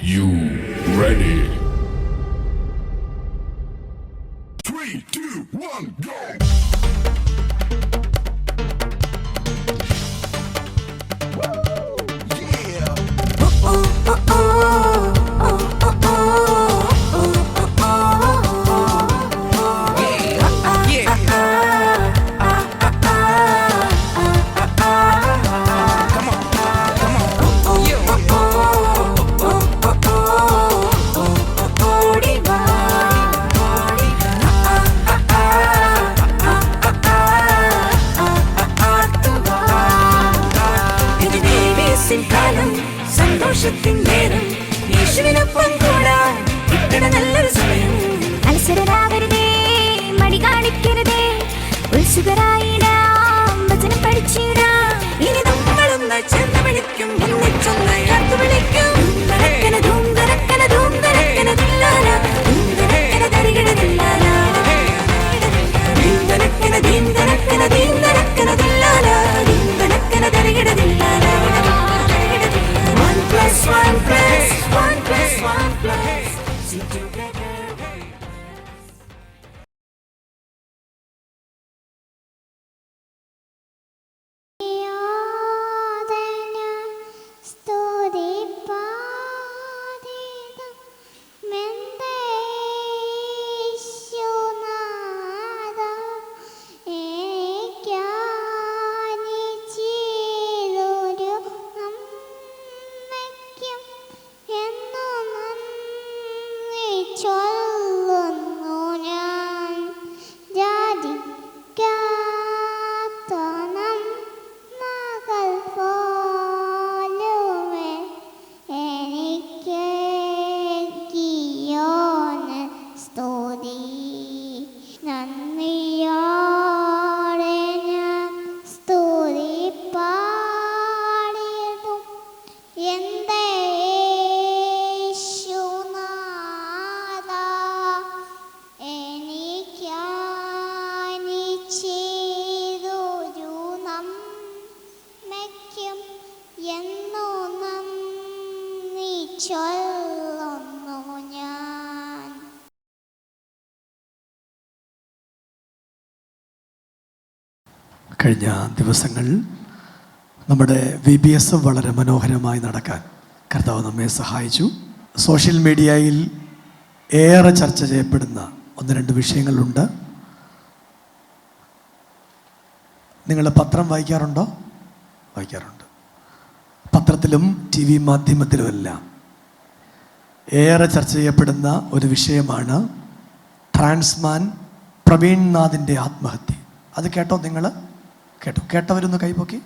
You ready? 3, 2, 1, go! സന്തോഷത്തിൻ നേരം യേശുവിനൊപ്പം കൂടാൻ കിട്ടണ നല്ലൊരു സമയം. അലസരാവരുതേ, മടി കാണിക്കരുതേ, ഉത്സുകരായിടാം, വചനം പഠിച്ചിടാം. ഇനി നമ്മളൊന്ന് ചേർന്ന് വിളിക്കും, ഒന്നിച്ചൊന്ന് ചേർത്ത് വിളിക്കും. ധൂംധരക്കന ധൂംധരക്കന ധൂംധരക്കന ദില്ലാല, ധൂംധരക്കന ധരികിട ദില്ലാല, ധീംധരക്കന ധീംധരക്കന ധീംധരക്കന ദില്ലാല, ധീംധരക്കന ധരികിട ദില്ലാല. One plus one plus, sing together. കഴിഞ്ഞ ദിവസങ്ങൾ നമ്മുടെ VBS വളരെ മനോഹരമായി നടക്കാൻ കർത്താവ് നമ്മെ സഹായിച്ചു. സോഷ്യൽ മീഡിയയിൽ ഏറെ ചർച്ച ചെയ്യപ്പെടുന്ന 1-2 വിഷയങ്ങളുണ്ട്. നിങ്ങൾ പത്രം വായിക്കാറുണ്ടോ? വായിക്കാറുണ്ട്. പത്രത്തിലും TV മാധ്യമത്തിലുമെല്ലാം ഏറെ ചർച്ച ചെയ്യപ്പെടുന്ന ഒരു വിഷയമാണ് ട്രാൻസ്മാൻ പ്രവീൺനാഥിൻ്റെ ആത്മഹത്യ. അത് കേട്ടോ? നിങ്ങൾ കേട്ടവരൊന്ന് കൈപൊക്കി.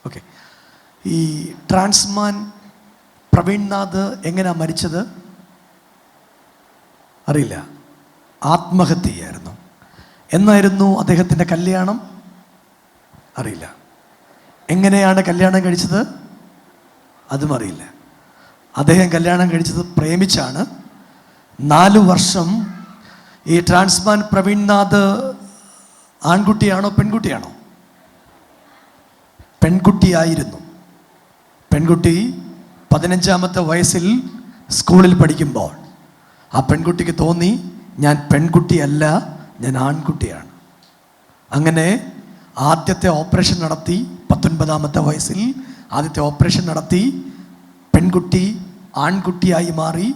ഓക്കെ. ഈ ട്രാൻസ്മാൻ പ്രവീൺനാഥ് എങ്ങനെയാണ് മരിച്ചത്? അറിയില്ല. ആത്മഹത്യയായിരുന്നു. എന്നായിരുന്നു അദ്ദേഹത്തിൻ്റെ കല്യാണം? അറിയില്ല. എങ്ങനെയാണ് കല്യാണം കഴിച്ചത്? അതും അറിയില്ല. അദ്ദേഹം കല്യാണം കഴിച്ചത് പ്രേമിച്ചാണ്. 4 വർഷം ഈ ട്രാൻസ്മാൻ പ്രവീൺനാഥ് ആൺകുട്ടിയാണോ പെൺകുട്ടിയാണോ? പെൺകുട്ടിയായിരുന്നു. പെൺകുട്ടി 15ാമത്തെ വയസ്സിൽ സ്കൂളിൽ പഠിക്കുമ്പോൾ ആ പെൺകുട്ടിക്ക് തോന്നി, ഞാൻ പെൺകുട്ടിയല്ല, ഞാൻ ആൺകുട്ടിയാണ്. അങ്ങനെ ആദ്യത്തെ ഓപ്പറേഷൻ നടത്തി. 19ാമത്തെ വയസ്സിൽ ആദ്യത്തെ ഓപ്പറേഷൻ നടത്തി. പെൺകുട്ടി ആൺകുട്ടിയായി മാറി.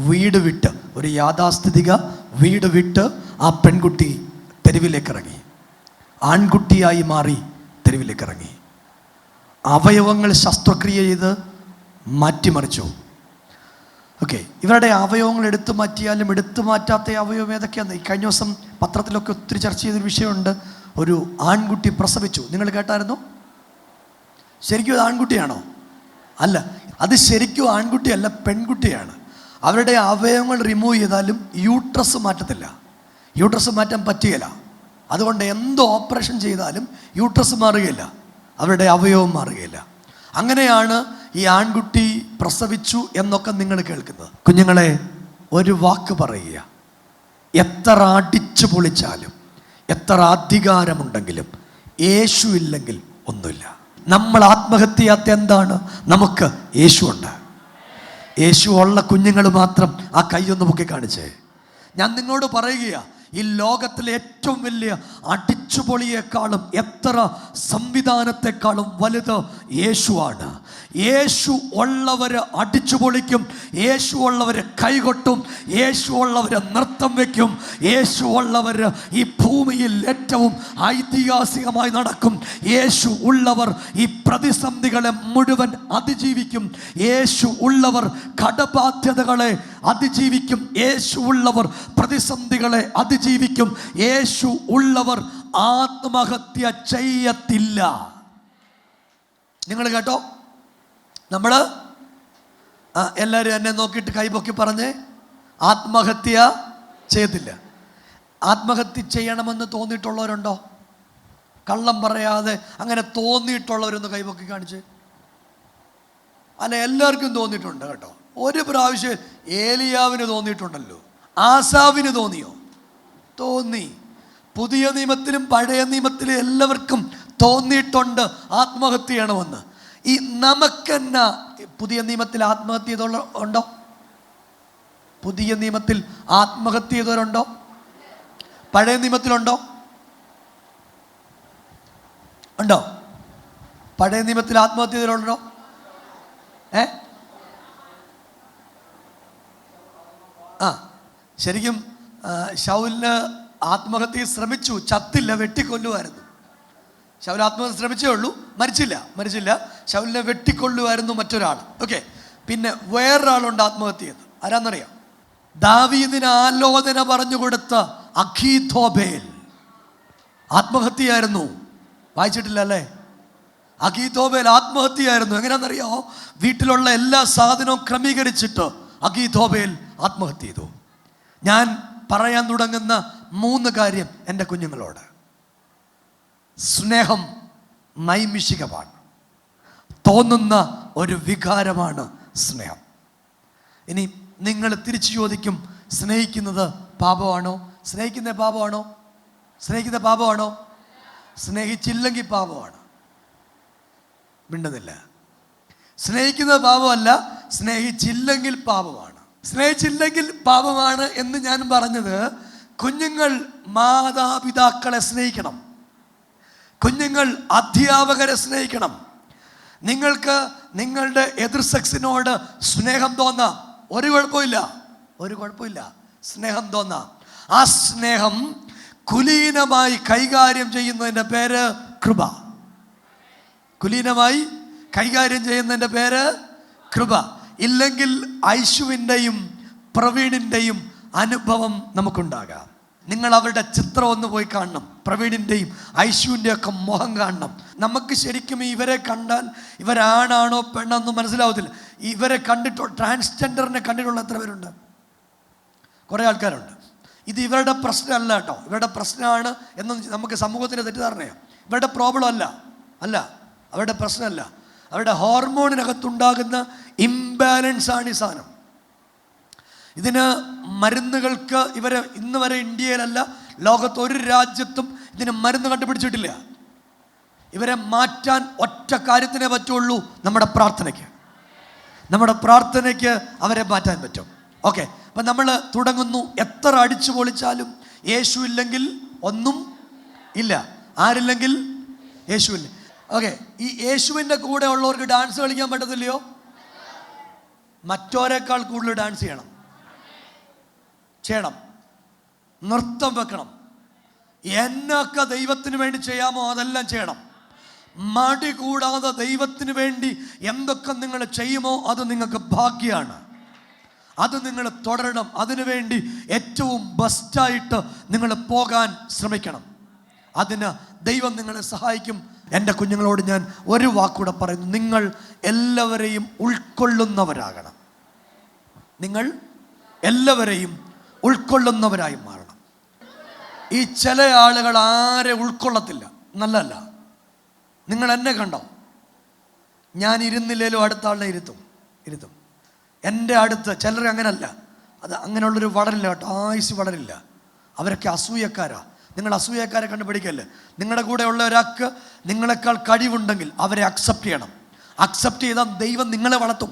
വീട് വിട്ട്, ഒരു യാഥാസ്ഥിതിക വീട് വിട്ട് ആ പെൺകുട്ടി തെരുവിലേക്ക് ഇറങ്ങി. ആൺകുട്ടിയായി മാറി തെരുവിലേക്ക് ഇറങ്ങി. അവയവങ്ങൾ ശസ്ത്രക്രിയ ചെയ്ത് മാറ്റിമറിച്ചു. ഓക്കെ. ഇവരുടെ അവയവങ്ങൾ എടുത്തു മാറ്റിയാലും എടുത്തു മാറ്റാത്ത അവയവം ഏതൊക്കെയാണ്? ഈ കഴിഞ്ഞ ദിവസം പത്രത്തിലൊക്കെ ഒത്തിരി ചർച്ച ചെയ്തൊരു വിഷയമുണ്ട്. ഒരു ആൺകുട്ടി പ്രസവിച്ചു. നിങ്ങൾ കേട്ടായിരുന്നോ? ശരിക്കും അത് ആൺകുട്ടിയാണോ? അല്ല, അത് ശരിക്കും ആൺകുട്ടിയല്ല, പെൺകുട്ടിയാണ്. അവരുടെ അവയവങ്ങൾ റിമൂവ് ചെയ്താലും യൂട്രസ് മാറ്റത്തില്ല. യൂട്രസ് മാറ്റാൻ പറ്റുകയില്ല. അതുകൊണ്ട് എന്ത് ഓപ്പറേഷൻ ചെയ്താലും യൂട്രസ് മാറുകയില്ല, അവരുടെ അവയവം മാറുകയില്ല. അങ്ങനെയാണ് ഈ ആൺകുട്ടി പ്രസവിച്ചു എന്നൊക്കെ നിങ്ങൾ കേൾക്കുന്നത്. കുഞ്ഞുങ്ങളെ, ഒരു വാക്ക് പറയുക. എത്ര അടിച്ചു പൊളിച്ചാലും, എത്ര അധികാരമുണ്ടെങ്കിലും യേശു ഇല്ലെങ്കിൽ ഒന്നുമില്ല. നമ്മൾ ആത്മഹത്യ ചെയ്യാത്ത എന്താണ്? നമുക്ക് യേശുണ്ട്. യേശു ഉള്ള കുഞ്ഞുങ്ങൾ മാത്രം ആ കൈയൊന്ന് പൊക്കി കാണിച്ചേ. ഞാൻ നിങ്ങളോട് പറയുകയാ, ഈ ലോകത്തിലെ ഏറ്റവും വലിയ അടിച്ചുപൊളിയേക്കാളും എത്ര സംവിധാനത്തെക്കാളും വലുത് യേശുവാണ്. യേശു ഉള്ളവര് അടിച്ചുപൊളിക്കും, യേശു ഉള്ളവര് കൈകൊട്ടും, യേശു ഉള്ളവര് നൃത്തം വയ്ക്കും, യേശു ഉള്ളവര് ഈ ഭൂമിയിൽ ഏറ്റവും ഐതിഹാസികമായി നടക്കും. യേശു ഉള്ളവർ ഈ പ്രതിസന്ധികളെ മുഴുവൻ അതിജീവിക്കും. യേശു ഉള്ളവർ കടബാധ്യതകളെ അതിജീവിക്കും. യേശു ഉള്ളവർ പ്രതിസന്ധികളെ അതിജീവിക്കും. യേശു ഉള്ളവർ ആത്മഹത്യ ചെയ്യത്തില്ല. നിങ്ങൾ കേട്ടോ? നമ്മൾ എല്ലാവരും എന്നെ നോക്കിയിട്ട് കൈപൊക്കി പറഞ്ഞേ, ആത്മഹത്യ ചെയ്യത്തില്ല. ആത്മഹത്യ ചെയ്യണമെന്ന് തോന്നിയിട്ടുള്ളവരുണ്ടോ? കള്ളം പറയാതെ അങ്ങനെ തോന്നിയിട്ടുള്ളവരൊന്ന് കൈപൊക്കി കാണിച്ച്. അല്ല, എല്ലാവർക്കും തോന്നിയിട്ടുണ്ട് കേട്ടോ. ഒരു പ്രാവശ്യം ഏലിയാവിന് തോന്നിയിട്ടുണ്ടല്ലോ. ആസാവിന് തോന്നിയോ? തോന്നി. പുതിയ നിയമത്തിലും പഴയ നിയമത്തിലും എല്ലാവർക്കും തോന്നിയിട്ടുണ്ട് ആത്മഹത്യ ചെയ്യണമെന്ന്. ഈ നമുക്കെന്നാ പുതിയ നിയമത്തിൽ ആത്മഹത്യ ചെയ്തവർ ഉണ്ടോ? പുതിയ നിയമത്തിൽ ആത്മഹത്യ ചെയ്തവരുണ്ടോ? പഴയ നിയമത്തിലുണ്ടോ? ഉണ്ടോ? പഴയ നിയമത്തിൽ ആത്മഹത്യ ചെയ്തവരുണ്ടോ? ശരിക്കും ശൗലിന് ആത്മഹത്യ ശ്രമിച്ചു, ചത്തില്ല, വെട്ടിക്കൊല്ലുമായിരുന്നു. ശൗൽ ആത്മഹത്യ ശ്രമിച്ചേ ഉള്ളൂ, മരിച്ചില്ല. ശൗലിനെ വെട്ടിക്കൊള്ളുമായിരുന്നു മറ്റൊരാൾ. ഓക്കെ, പിന്നെ വേറൊരാളുണ്ട് ആത്മഹത്യ ചെയ്ത്. ആരാന്നറിയാം? ദാവീദിന് ആലോചന പറഞ്ഞു കൊടുത്ത അഖീഥോബേൽ ആത്മഹത്യയായിരുന്നു. വായിച്ചിട്ടില്ല അല്ലേ? അഖീഥോബേൽ ആത്മഹത്യയായിരുന്നു. എങ്ങനെയാണെന്നറിയോ? വീട്ടിലുള്ള എല്ലാ സാധനവും ക്രമീകരിച്ചിട്ട് അഖീഥോബേൽ ആത്മഹത്യ ചെയ്തു. ഞാൻ പറയാൻ തുടങ്ങുന്ന 3 കാര്യം എൻ്റെ കുഞ്ഞുങ്ങളോട്. സ്നേഹം നൈമിഷികമാണ്, തോന്നുന്ന ഒരു വികാരമാണ് സ്നേഹം. ഇനി നിങ്ങൾ തിരിച്ചു ചോദിക്കും, സ്നേഹിക്കുന്നത് പാപമാണോ? സ്നേഹിക്കുന്നത് പാപമാണോ? സ്നേഹിച്ചില്ലെങ്കിൽ പാപമാണ്. മിണ്ടുന്നില്ല. സ്നേഹിക്കുന്നത് പാപമല്ല, സ്നേഹിച്ചില്ലെങ്കിൽ പാപമാണ്. സ്നേഹിച്ചില്ലെങ്കിൽ പാപമാണ് എന്ന് ഞാൻ പറഞ്ഞത്, കുഞ്ഞുങ്ങൾ മാതാപിതാക്കളെ സ്നേഹിക്കണം, കുഞ്ഞുങ്ങൾ അധ്യാപകരെ സ്നേഹിക്കണം. നിങ്ങൾക്ക് നിങ്ങളുടെ എതിർ സെക്സിനോട് സ്നേഹം തോന്നാം, ഒരു കുഴപ്പമില്ല. സ്നേഹം തോന്നാം. ആ സ്നേഹം കുലീനമായി കൈകാര്യം ചെയ്യുന്നതിൻ്റെ പേര് കൃപ. കുലീനമായി കൈകാര്യം ചെയ്യുന്നതിൻ്റെ പേര് കൃപ. ഇല്ലെങ്കിൽ ഐശുവിൻ്റെയും പ്രവീണിൻ്റെയും അനുഭവം നമുക്കുണ്ടാകാം. നിങ്ങൾ അവരുടെ ചിത്രം ഒന്ന് പോയി കാണണം. പ്രവീണിൻ്റെയും ഐശുവിൻ്റെ ഒക്കെ മുഖം കാണണം. നമുക്ക് ശരിക്കും ഇവരെ കണ്ടാൽ ഇവരാണാണോ പെണ്ണൊന്നും മനസ്സിലാവത്തില്ല. ഇവരെ ട്രാൻസ്ജെൻഡറിനെ കണ്ടിട്ടുള്ള എത്ര പേരുണ്ട്? കുറേ ആൾക്കാരുണ്ട്. ഇത് ഇവരുടെ പ്രശ്നമല്ല കേട്ടോ, ഇവരുടെ പ്രശ്നമാണ് എന്ന് നമുക്ക് സമൂഹത്തിൻ്റെ തെറ്റിദ്ധാരണയാണ്. ഇവരുടെ പ്രോബ്ലം അല്ല, അവരുടെ പ്രശ്നമല്ല. അവരുടെ ഹോർമോണിനകത്തുണ്ടാകുന്ന ഇംബാലൻസ് ആണ് ഈ സാധനം. ഇതിന് മരുന്നുകൾക്ക് ഇന്ന് വരെ ഇന്ത്യയിലല്ല, ലോകത്ത് ഒരു രാജ്യത്തും ഇതിന് മരുന്ന് കണ്ടുപിടിച്ചിട്ടില്ല. ഇവരെ മാറ്റാൻ ഒറ്റ കാര്യത്തിനേ പറ്റുള്ളൂ, നമ്മുടെ പ്രാർത്ഥനയ്ക്ക് അവരെ മാറ്റാൻ പറ്റും. ഓക്കെ, അപ്പം നമ്മൾ തുടങ്ങുന്നു. എത്ര അടിച്ചു പൊളിച്ചാലും യേശു ഇല്ലെങ്കിൽ ഒന്നും ഇല്ല. ആരില്ലെങ്കിൽ? യേശുവില്ല. ഓക്കെ, ഈ യേശുവിൻ്റെ കൂടെ ഉള്ളവർക്ക് ഡാൻസ് കളിക്കാൻ പറ്റത്തില്ലയോ? മറ്റോരേക്കാൾ കൂടുതൽ ഡാൻസ് ചെയ്യണം, നൃത്തം വെക്കണം. എന്നൊക്കെ ദൈവത്തിന് വേണ്ടി ചെയ്യാമോ അതെല്ലാം ചെയ്യണം. മടി കൂടാതെ ദൈവത്തിന് വേണ്ടി എന്തൊക്കെ നിങ്ങൾ ചെയ്യുമോ അത് നിങ്ങൾക്ക് ഭാഗ്യമാണ്. അത് നിങ്ങൾ തുടരണം. അതിനുവേണ്ടി ഏറ്റവും ബെസ്റ്റായിട്ട് നിങ്ങൾ പോകാൻ ശ്രമിക്കണം. അതിന് ദൈവം നിങ്ങളെ സഹായിക്കും. എൻ്റെ കുഞ്ഞുങ്ങളോട് ഞാൻ ഒരു വാക്കൂടെ പറയുന്നു, നിങ്ങൾ എല്ലാവരെയും ഉൾക്കൊള്ളുന്നവരാകണം. നിങ്ങൾ എല്ലാവരെയും ഉൾക്കൊള്ളുന്നവരായി മാറണം. ഈ ചില ആളുകൾ ആരെ ഉൾക്കൊള്ളത്തില്ല, നല്ലതല്ല. നിങ്ങൾ എന്നെ കണ്ടോ? ഞാൻ ഇരുന്നില്ലേലും അടുത്ത ആളിനെ ഇരുത്തും. എൻ്റെ അടുത്ത് ചിലർ അങ്ങനല്ല. അത് അങ്ങനെയുള്ളൊരു വളരില്ല കേട്ടോ, ആയുസ് വളരില്ല. അവരൊക്കെ അസൂയക്കാരാ. നിങ്ങൾ അസൂയക്കാരെ കണ്ടുപിടിക്കല്ലേ. നിങ്ങളുടെ കൂടെ ഉള്ള ഒരാൾക്ക് നിങ്ങളെക്കാൾ കഴിവുണ്ടെങ്കിൽ അവരെ അക്സെപ്റ്റ് ചെയ്യണം. അക്സെപ്റ്റ് ചെയ്താൽ ദൈവം നിങ്ങളെ വളർത്തും.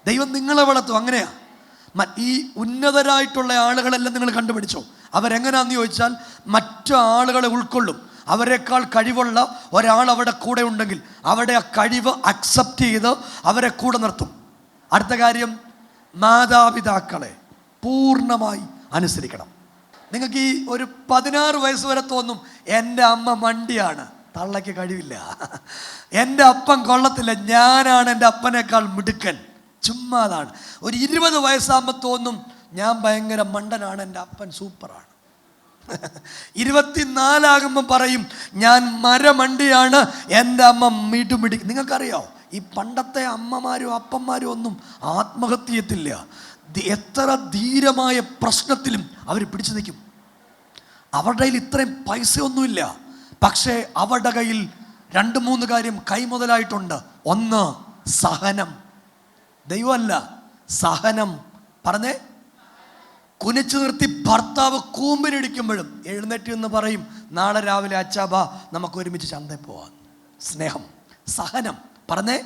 ദൈവം നിങ്ങളെ വളർത്തും. അങ്ങനെയാ. ഈ ഉന്നതരായിട്ടുള്ള ആളുകളെല്ലാം നിങ്ങൾ കണ്ടുപിടിച്ചോ. അവരെങ്ങനെയാണെന്ന് ചോദിച്ചാൽ മറ്റു ആളുകളെ ഉൾക്കൊള്ളും. അവരെക്കാൾ കഴിവുള്ള ഒരാൾ അവിടെ കൂടെ ഉണ്ടെങ്കിൽ അവിടെ ആ കഴിവ് അക്സെപ്റ്റ് ചെയ്ത് അവരെ കൂടെ നിർത്തും. അടുത്ത കാര്യം, മാതാപിതാക്കളെ പൂർണ്ണമായി അനുസരിക്കണം. നിങ്ങൾക്ക് ഈ ഒരു 16 വയസ്സ് വരെ തോന്നും എൻ്റെ അമ്മ മണ്ടിയാണ്, തള്ളയ്ക്ക് കഴിവില്ല, എൻ്റെ അപ്പൻ കൊള്ളത്തില്ല, ഞാനാണ് എൻ്റെ അപ്പനേക്കാൾ മിടുക്കൻ. ചുമ്മാതാണ്. ഒരു 20 വയസ്സാകുമ്പോൾ തോന്നും ഞാൻ ഭയങ്കര മണ്ടനാണ്, എൻ്റെ അപ്പൻ സൂപ്പറാണ്. 24 ആകുമ്പോൾ പറയും ഞാൻ മരമണ്ടിയാണ്, എൻ്റെ അമ്മ മിടുമിടി. നിങ്ങൾക്കറിയോ, ഈ പണ്ടത്തെ അമ്മമാരും അപ്പന്മാരും ഒന്നും ആത്മഹത്യ ചെയ്യത്തില്ല. എത്ര ധീരമായ പ്രശ്നത്തിലും അവർ പിടിച്ചു നിൽക്കും. അവരുടെ കയ്യിൽ ഇത്രയും പൈസയൊന്നുമില്ല, പക്ഷേ അവരുടെ കയ്യിൽ 2-3 കാര്യം കൈമുതലായിട്ടുണ്ട്. ഒന്ന്, സഹനം. ദൈവമല്ല, സഹനം. പറഞ്ഞേ, കുനിച്ചു നിർത്തി ഭർത്താവ് കൂമ്പിനിടിക്കുമ്പോഴും എഴുന്നേറ്റ് എന്ന് പറയും നാളെ രാവിലെ അച്ചാബാ നമുക്ക് ഒരുമിച്ച് ചന്തയിൽ പോവാം. സ്നേഹം, സഹനം. പറഞ്ഞേ,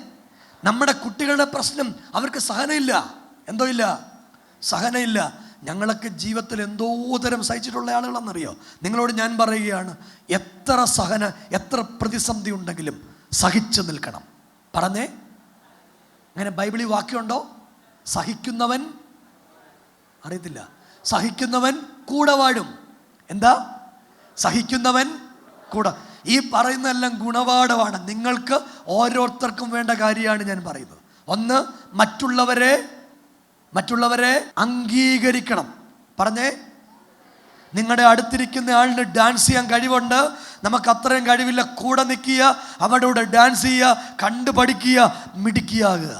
നമ്മുടെ കുട്ടികളുടെ പ്രശ്നം അവർക്ക് സഹനമില്ല. എന്തോ ഇല്ല, സഹനമില്ല. ഞങ്ങളൊക്കെ ജീവിതത്തിൽ എന്തോ തരം സഹിച്ചിട്ടുള്ള ആളുകളാണെന്നറിയോ. നിങ്ങളോട് ഞാൻ പറയുകയാണ്, എത്ര പ്രതിസന്ധി ഉണ്ടെങ്കിലും സഹിച്ചു നിൽക്കണം. പറഞ്ഞേ, അങ്ങനെ ബൈബിളിൽ വാക്യമുണ്ടോ? സഹിക്കുന്നവൻ, അറിയത്തില്ല, സഹിക്കുന്നവൻ കൂടെ വാഴും. എന്താ? സഹിക്കുന്നവൻ കൂടെ. ഈ പറയുന്നതെല്ലാം ഗുണപാഠമാണ്. നിങ്ങൾക്ക് ഓരോരുത്തർക്കും വേണ്ട കാര്യമാണ് ഞാൻ പറയുന്നത്. ഒന്ന്, മറ്റുള്ളവരെ അംഗീകരിക്കണം. പറഞ്ഞേ, നിങ്ങളുടെ അടുത്തിരിക്കുന്ന ആളിന് ഡാൻസ് ചെയ്യാൻ കഴിവുണ്ട്, നമുക്ക് അത്രയും കഴിവില്ല, കൂടെ നിൽക്കുക, അവരുടെ കൂടെ ഡാൻസ് ചെയ്യുക, കണ്ടുപഠിക്കുക, മിടുക്കിയാകുക.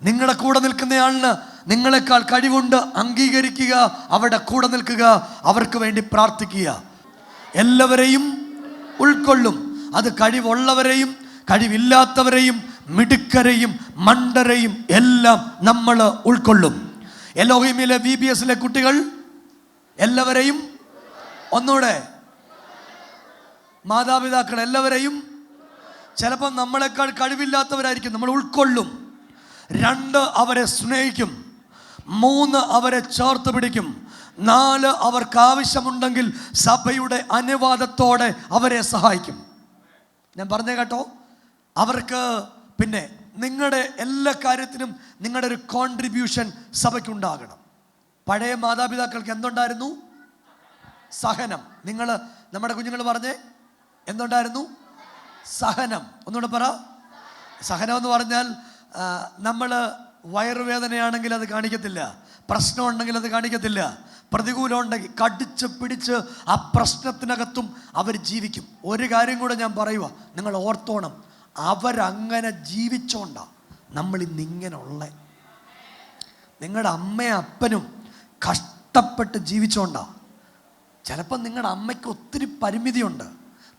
നിങ്ങളുടെ കൂടെ നിൽക്കുന്നയാളിന് നിങ്ങളെക്കാൾ കഴിവുണ്ട്, അംഗീകരിക്കുക, അവരുടെ കൂടെ നിൽക്കുക, അവർക്ക് വേണ്ടി പ്രാർത്ഥിക്കുക. എല്ലാവരെയും ഉൾക്കൊള്ളും. അത് കഴിവുള്ളവരെയും കഴിവില്ലാത്തവരെയും മിടുക്കരെയും മണ്ടരെയും എല്ലാം നമ്മൾ ഉൾക്കൊള്ളും. എലോഹിമിലെ VBSലെ കുട്ടികൾ എല്ലാവരെയും, ഒന്നുകൂടെ, മാതാപിതാക്കൾ എല്ലാവരെയും, ചിലപ്പോൾ നമ്മളെക്കാൾ കഴിവില്ലാത്തവരായിരിക്കും, നമ്മൾ ഉൾക്കൊള്ളും. 2, അവരെ സ്നേഹിക്കും. 3, അവരെ ചേർത്ത് പിടിക്കും. 4, അവർക്ക് ആവശ്യമുണ്ടെങ്കിൽ സഭയുടെ അനുവാദത്തോടെ അവരെ സഹായിക്കും. ഞാൻ പറഞ്ഞേ കേട്ടോ. അവർക്ക് പിന്നെ നിങ്ങളുടെ എല്ലാ കാര്യത്തിനും നിങ്ങളുടെ ഒരു കോൺട്രിബ്യൂഷൻ സഭയ്ക്കുണ്ടാകണം. പഴയ മാതാപിതാക്കൾക്ക് എന്തുണ്ടായിരുന്നു? സഹനം. നമ്മുടെ കുഞ്ഞുങ്ങൾ പറഞ്ഞേ, എന്തുണ്ടായിരുന്നു? സഹനം. ഒന്നുകൂടെ പറ. സഹനം എന്ന് പറഞ്ഞാൽ നമ്മൾ വയറുവേദനയാണെങ്കിൽ അത് കാണിക്കത്തില്ല, പ്രശ്നമുണ്ടെങ്കിൽ അത് കാണിക്കത്തില്ല, പ്രതികൂലം ഉണ്ടെങ്കിൽ കടിച്ച് പിടിച്ച് ആ പ്രശ്നത്തിനകത്തും അവർ ജീവിക്കും. ഒരു കാര്യം കൂടെ ഞാൻ പറയുക, നിങ്ങൾ ഓർത്തോണം, അവരങ്ങനെ ജീവിച്ചോണ്ടാ നമ്മൾ ഇന്നിങ്ങനെ ഉള്ള. നിങ്ങളുടെ അമ്മയും അപ്പനും കഷ്ടപ്പെട്ട് ജീവിച്ചോണ്ടാ. ചിലപ്പോൾ നിങ്ങളുടെ അമ്മയ്ക്ക് ഒത്തിരി പരിമിതിയുണ്ട്.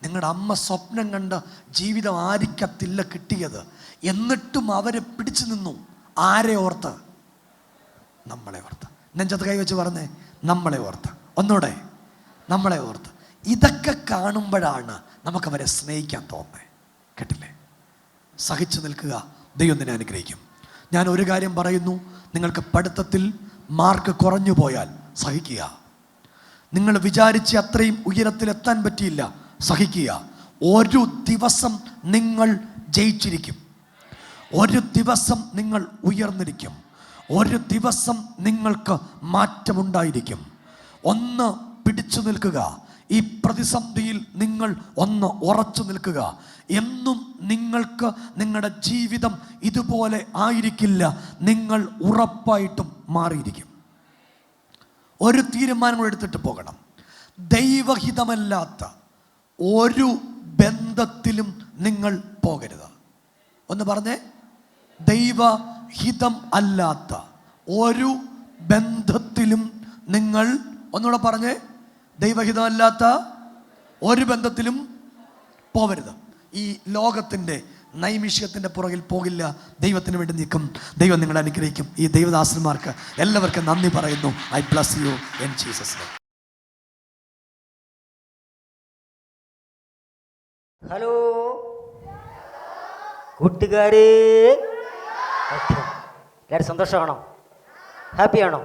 നിങ്ങളുടെ അമ്മ സ്വപ്നം കണ്ട് ജീവിതം ആയിരിക്കത്തില്ല കിട്ടിയത്, എന്നിട്ടും അവരെ പിടിച്ചു നിന്നു. ആരെ ഓർത്ത്? നമ്മളെ ഓർത്ത്. നെഞ്ചത്ത് കൈവച്ച് പറഞ്ഞേ, നമ്മളെ ഓർത്ത്. ഒന്നൂടെ, നമ്മളെ ഓർത്ത്. ഇതൊക്കെ കാണുമ്പോഴാണ് നമുക്കവരെ സ്നേഹിക്കാൻ തോന്നുന്നത്. കേട്ടില്ലേ? സഹിച്ചു നിൽക്കുക. ദൈവം നിന്നെ അനുഗ്രഹിക്കും. ഞാൻ ഒരു കാര്യം പറയുന്നു, നിങ്ങൾക്ക് പഠിത്തത്തിൽ മാർക്ക് കുറഞ്ഞു പോയാൽ സഹിക്കുക. നിങ്ങൾ വിചാരിച്ച അത്രയും ഉയരത്തിലെത്താൻ പറ്റിയില്ല, സഹിക്കുക. ഒരു ദിവസം നിങ്ങൾ ജയിച്ചിരിക്കും. ഒരു ദിവസം നിങ്ങൾ ഉയർന്നിരിക്കും. ഒരു ദിവസം നിങ്ങൾക്ക് മാറ്റമുണ്ടായിരിക്കും. ഒന്ന് പിടിച്ചു നിൽക്കുക. ഈ പ്രതിസന്ധിയിൽ നിങ്ങൾ ഒന്ന് ഉറച്ചു നിൽക്കുക. എന്നും നിങ്ങൾക്ക് നിങ്ങളുടെ ജീവിതം ഇതുപോലെ ആയിരിക്കില്ല. നിങ്ങൾ ഉറപ്പായിട്ടും മാറിയിരിക്കും. ഒരു തീരുമാനം എടുത്തിട്ട് പോകണം. ദൈവഹിതമല്ലാത്ത ഒരു ബന്ധത്തിലും നിങ്ങൾ പോകരുത്. ഒന്ന് പറഞ്ഞേ, ദൈവഹിതം അല്ലാത്ത ഒരു ബന്ധത്തിലും നിങ്ങൾ, ഒന്നുകൂടെ പറഞ്ഞേ, ദൈവഹിതമല്ലാത്ത ഒരു ബന്ധത്തിലും പോവരുത്. ഈ ലോകത്തിൻ്റെ നൈമിഷികത്തിൻ്റെ പുറകിൽ പോകില്ല. ദൈവത്തിന് വേണ്ടി നിൽക്കും. ദൈവം നിങ്ങളെ അനുഗ്രഹിക്കും. ഈ ദൈവദാസന്മാർക്ക് എല്ലാവർക്കും നന്ദി പറയുന്നു. I bless you in Jesus name. Hello കൂട്ടുകാരെ, എല്ലാവരും സന്തോഷമാണോ? ഹാപ്പിയാണോ?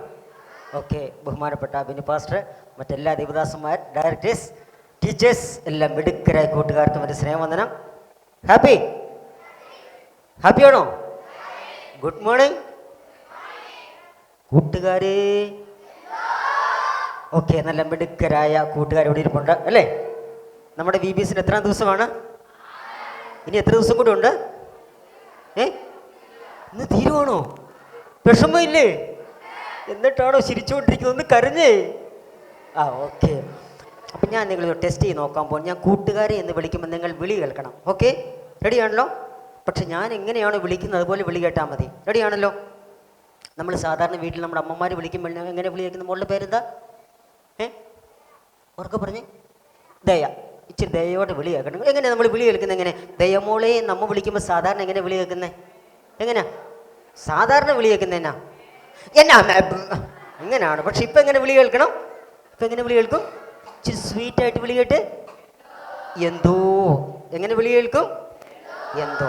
ഓക്കെ. ബഹുമാനപ്പെട്ട ബിനു പാസ്റ്റർ, മറ്റെല്ലാ ദേവദാസന്മാർ, ഡയറക്ടേഴ്സ്, ടീച്ചേഴ്സ്, എല്ലാം മിടുക്കരായ കൂട്ടുകാർക്ക് മറ്റേ സ്നേഹവന്ദനം. ഹാപ്പി? ഹാപ്പിയാണോ? ഗുഡ് മോർണിംഗ് കൂട്ടുകാരെ. ഓക്കെ, നല്ല മിടുക്കരായ കൂട്ടുകാർ ഇവിടെ ഇരിപ്പുണ്ട് അല്ലേ? നമ്മുടെ VBSന് എത്രാം ദിവസമാണ്? ഇനി എത്ര ദിവസം കൂടെ ഉണ്ട്? ഇന്ന് തീരുവാണോ? വിഷമമില്ലേ? എന്നിട്ടാണോ ചിരിച്ചുകൊണ്ടിരിക്കുന്നത്? ഒന്ന് കരഞ്ഞേ. ഓക്കെ. അപ്പം ഞാൻ നിങ്ങൾ ടെസ്റ്റ് ചെയ്ത് നോക്കാൻ പോകും. ഞാൻ കൂട്ടുകാരെ എന്ന് വിളിക്കുമ്പോൾ നിങ്ങൾ വിളി കേൾക്കണം. ഓക്കെ, റെഡിയാണല്ലോ? പക്ഷെ ഞാൻ എങ്ങനെയാണ് വിളിക്കുന്നത് അതുപോലെ വിളി കേട്ടാൽ മതി. റെഡിയാണല്ലോ? നമ്മൾ സാധാരണ വീട്ടിൽ നമ്മുടെ അമ്മമാർ വിളിക്കുമ്പോൾ എങ്ങനെ വിളി കേൾക്കുന്ന? മോളുടെ പേരെന്താ? ഉറക്കെ പറഞ്ഞ്. ദയ. ഇച്ചിരി ദയോടെ വിളി കേൾക്കണം. എങ്ങനെയാണ് നമ്മൾ വിളി കേൾക്കുന്നത്? എങ്ങനെ? ദയമോളെ നമ്മൾ വിളിക്കുമ്പോൾ സാധാരണ എങ്ങനെ വിളി കേൾക്കുന്നത്? എങ്ങനെയാ സാധാരണ വിളി കേൾക്കുന്നത്? എന്നാ എങ്ങനെയാണ്? പക്ഷെ ഇപ്പം എങ്ങനെ വിളി കേൾക്കണം? ഇപ്പം എങ്ങനെ വിളി കേൾക്കും? ഇച്ചിരി സ്വീറ്റായിട്ട് വിളി കേട്ട് എന്തോ. എങ്ങനെ വിളി കേൾക്കും? എന്തോ.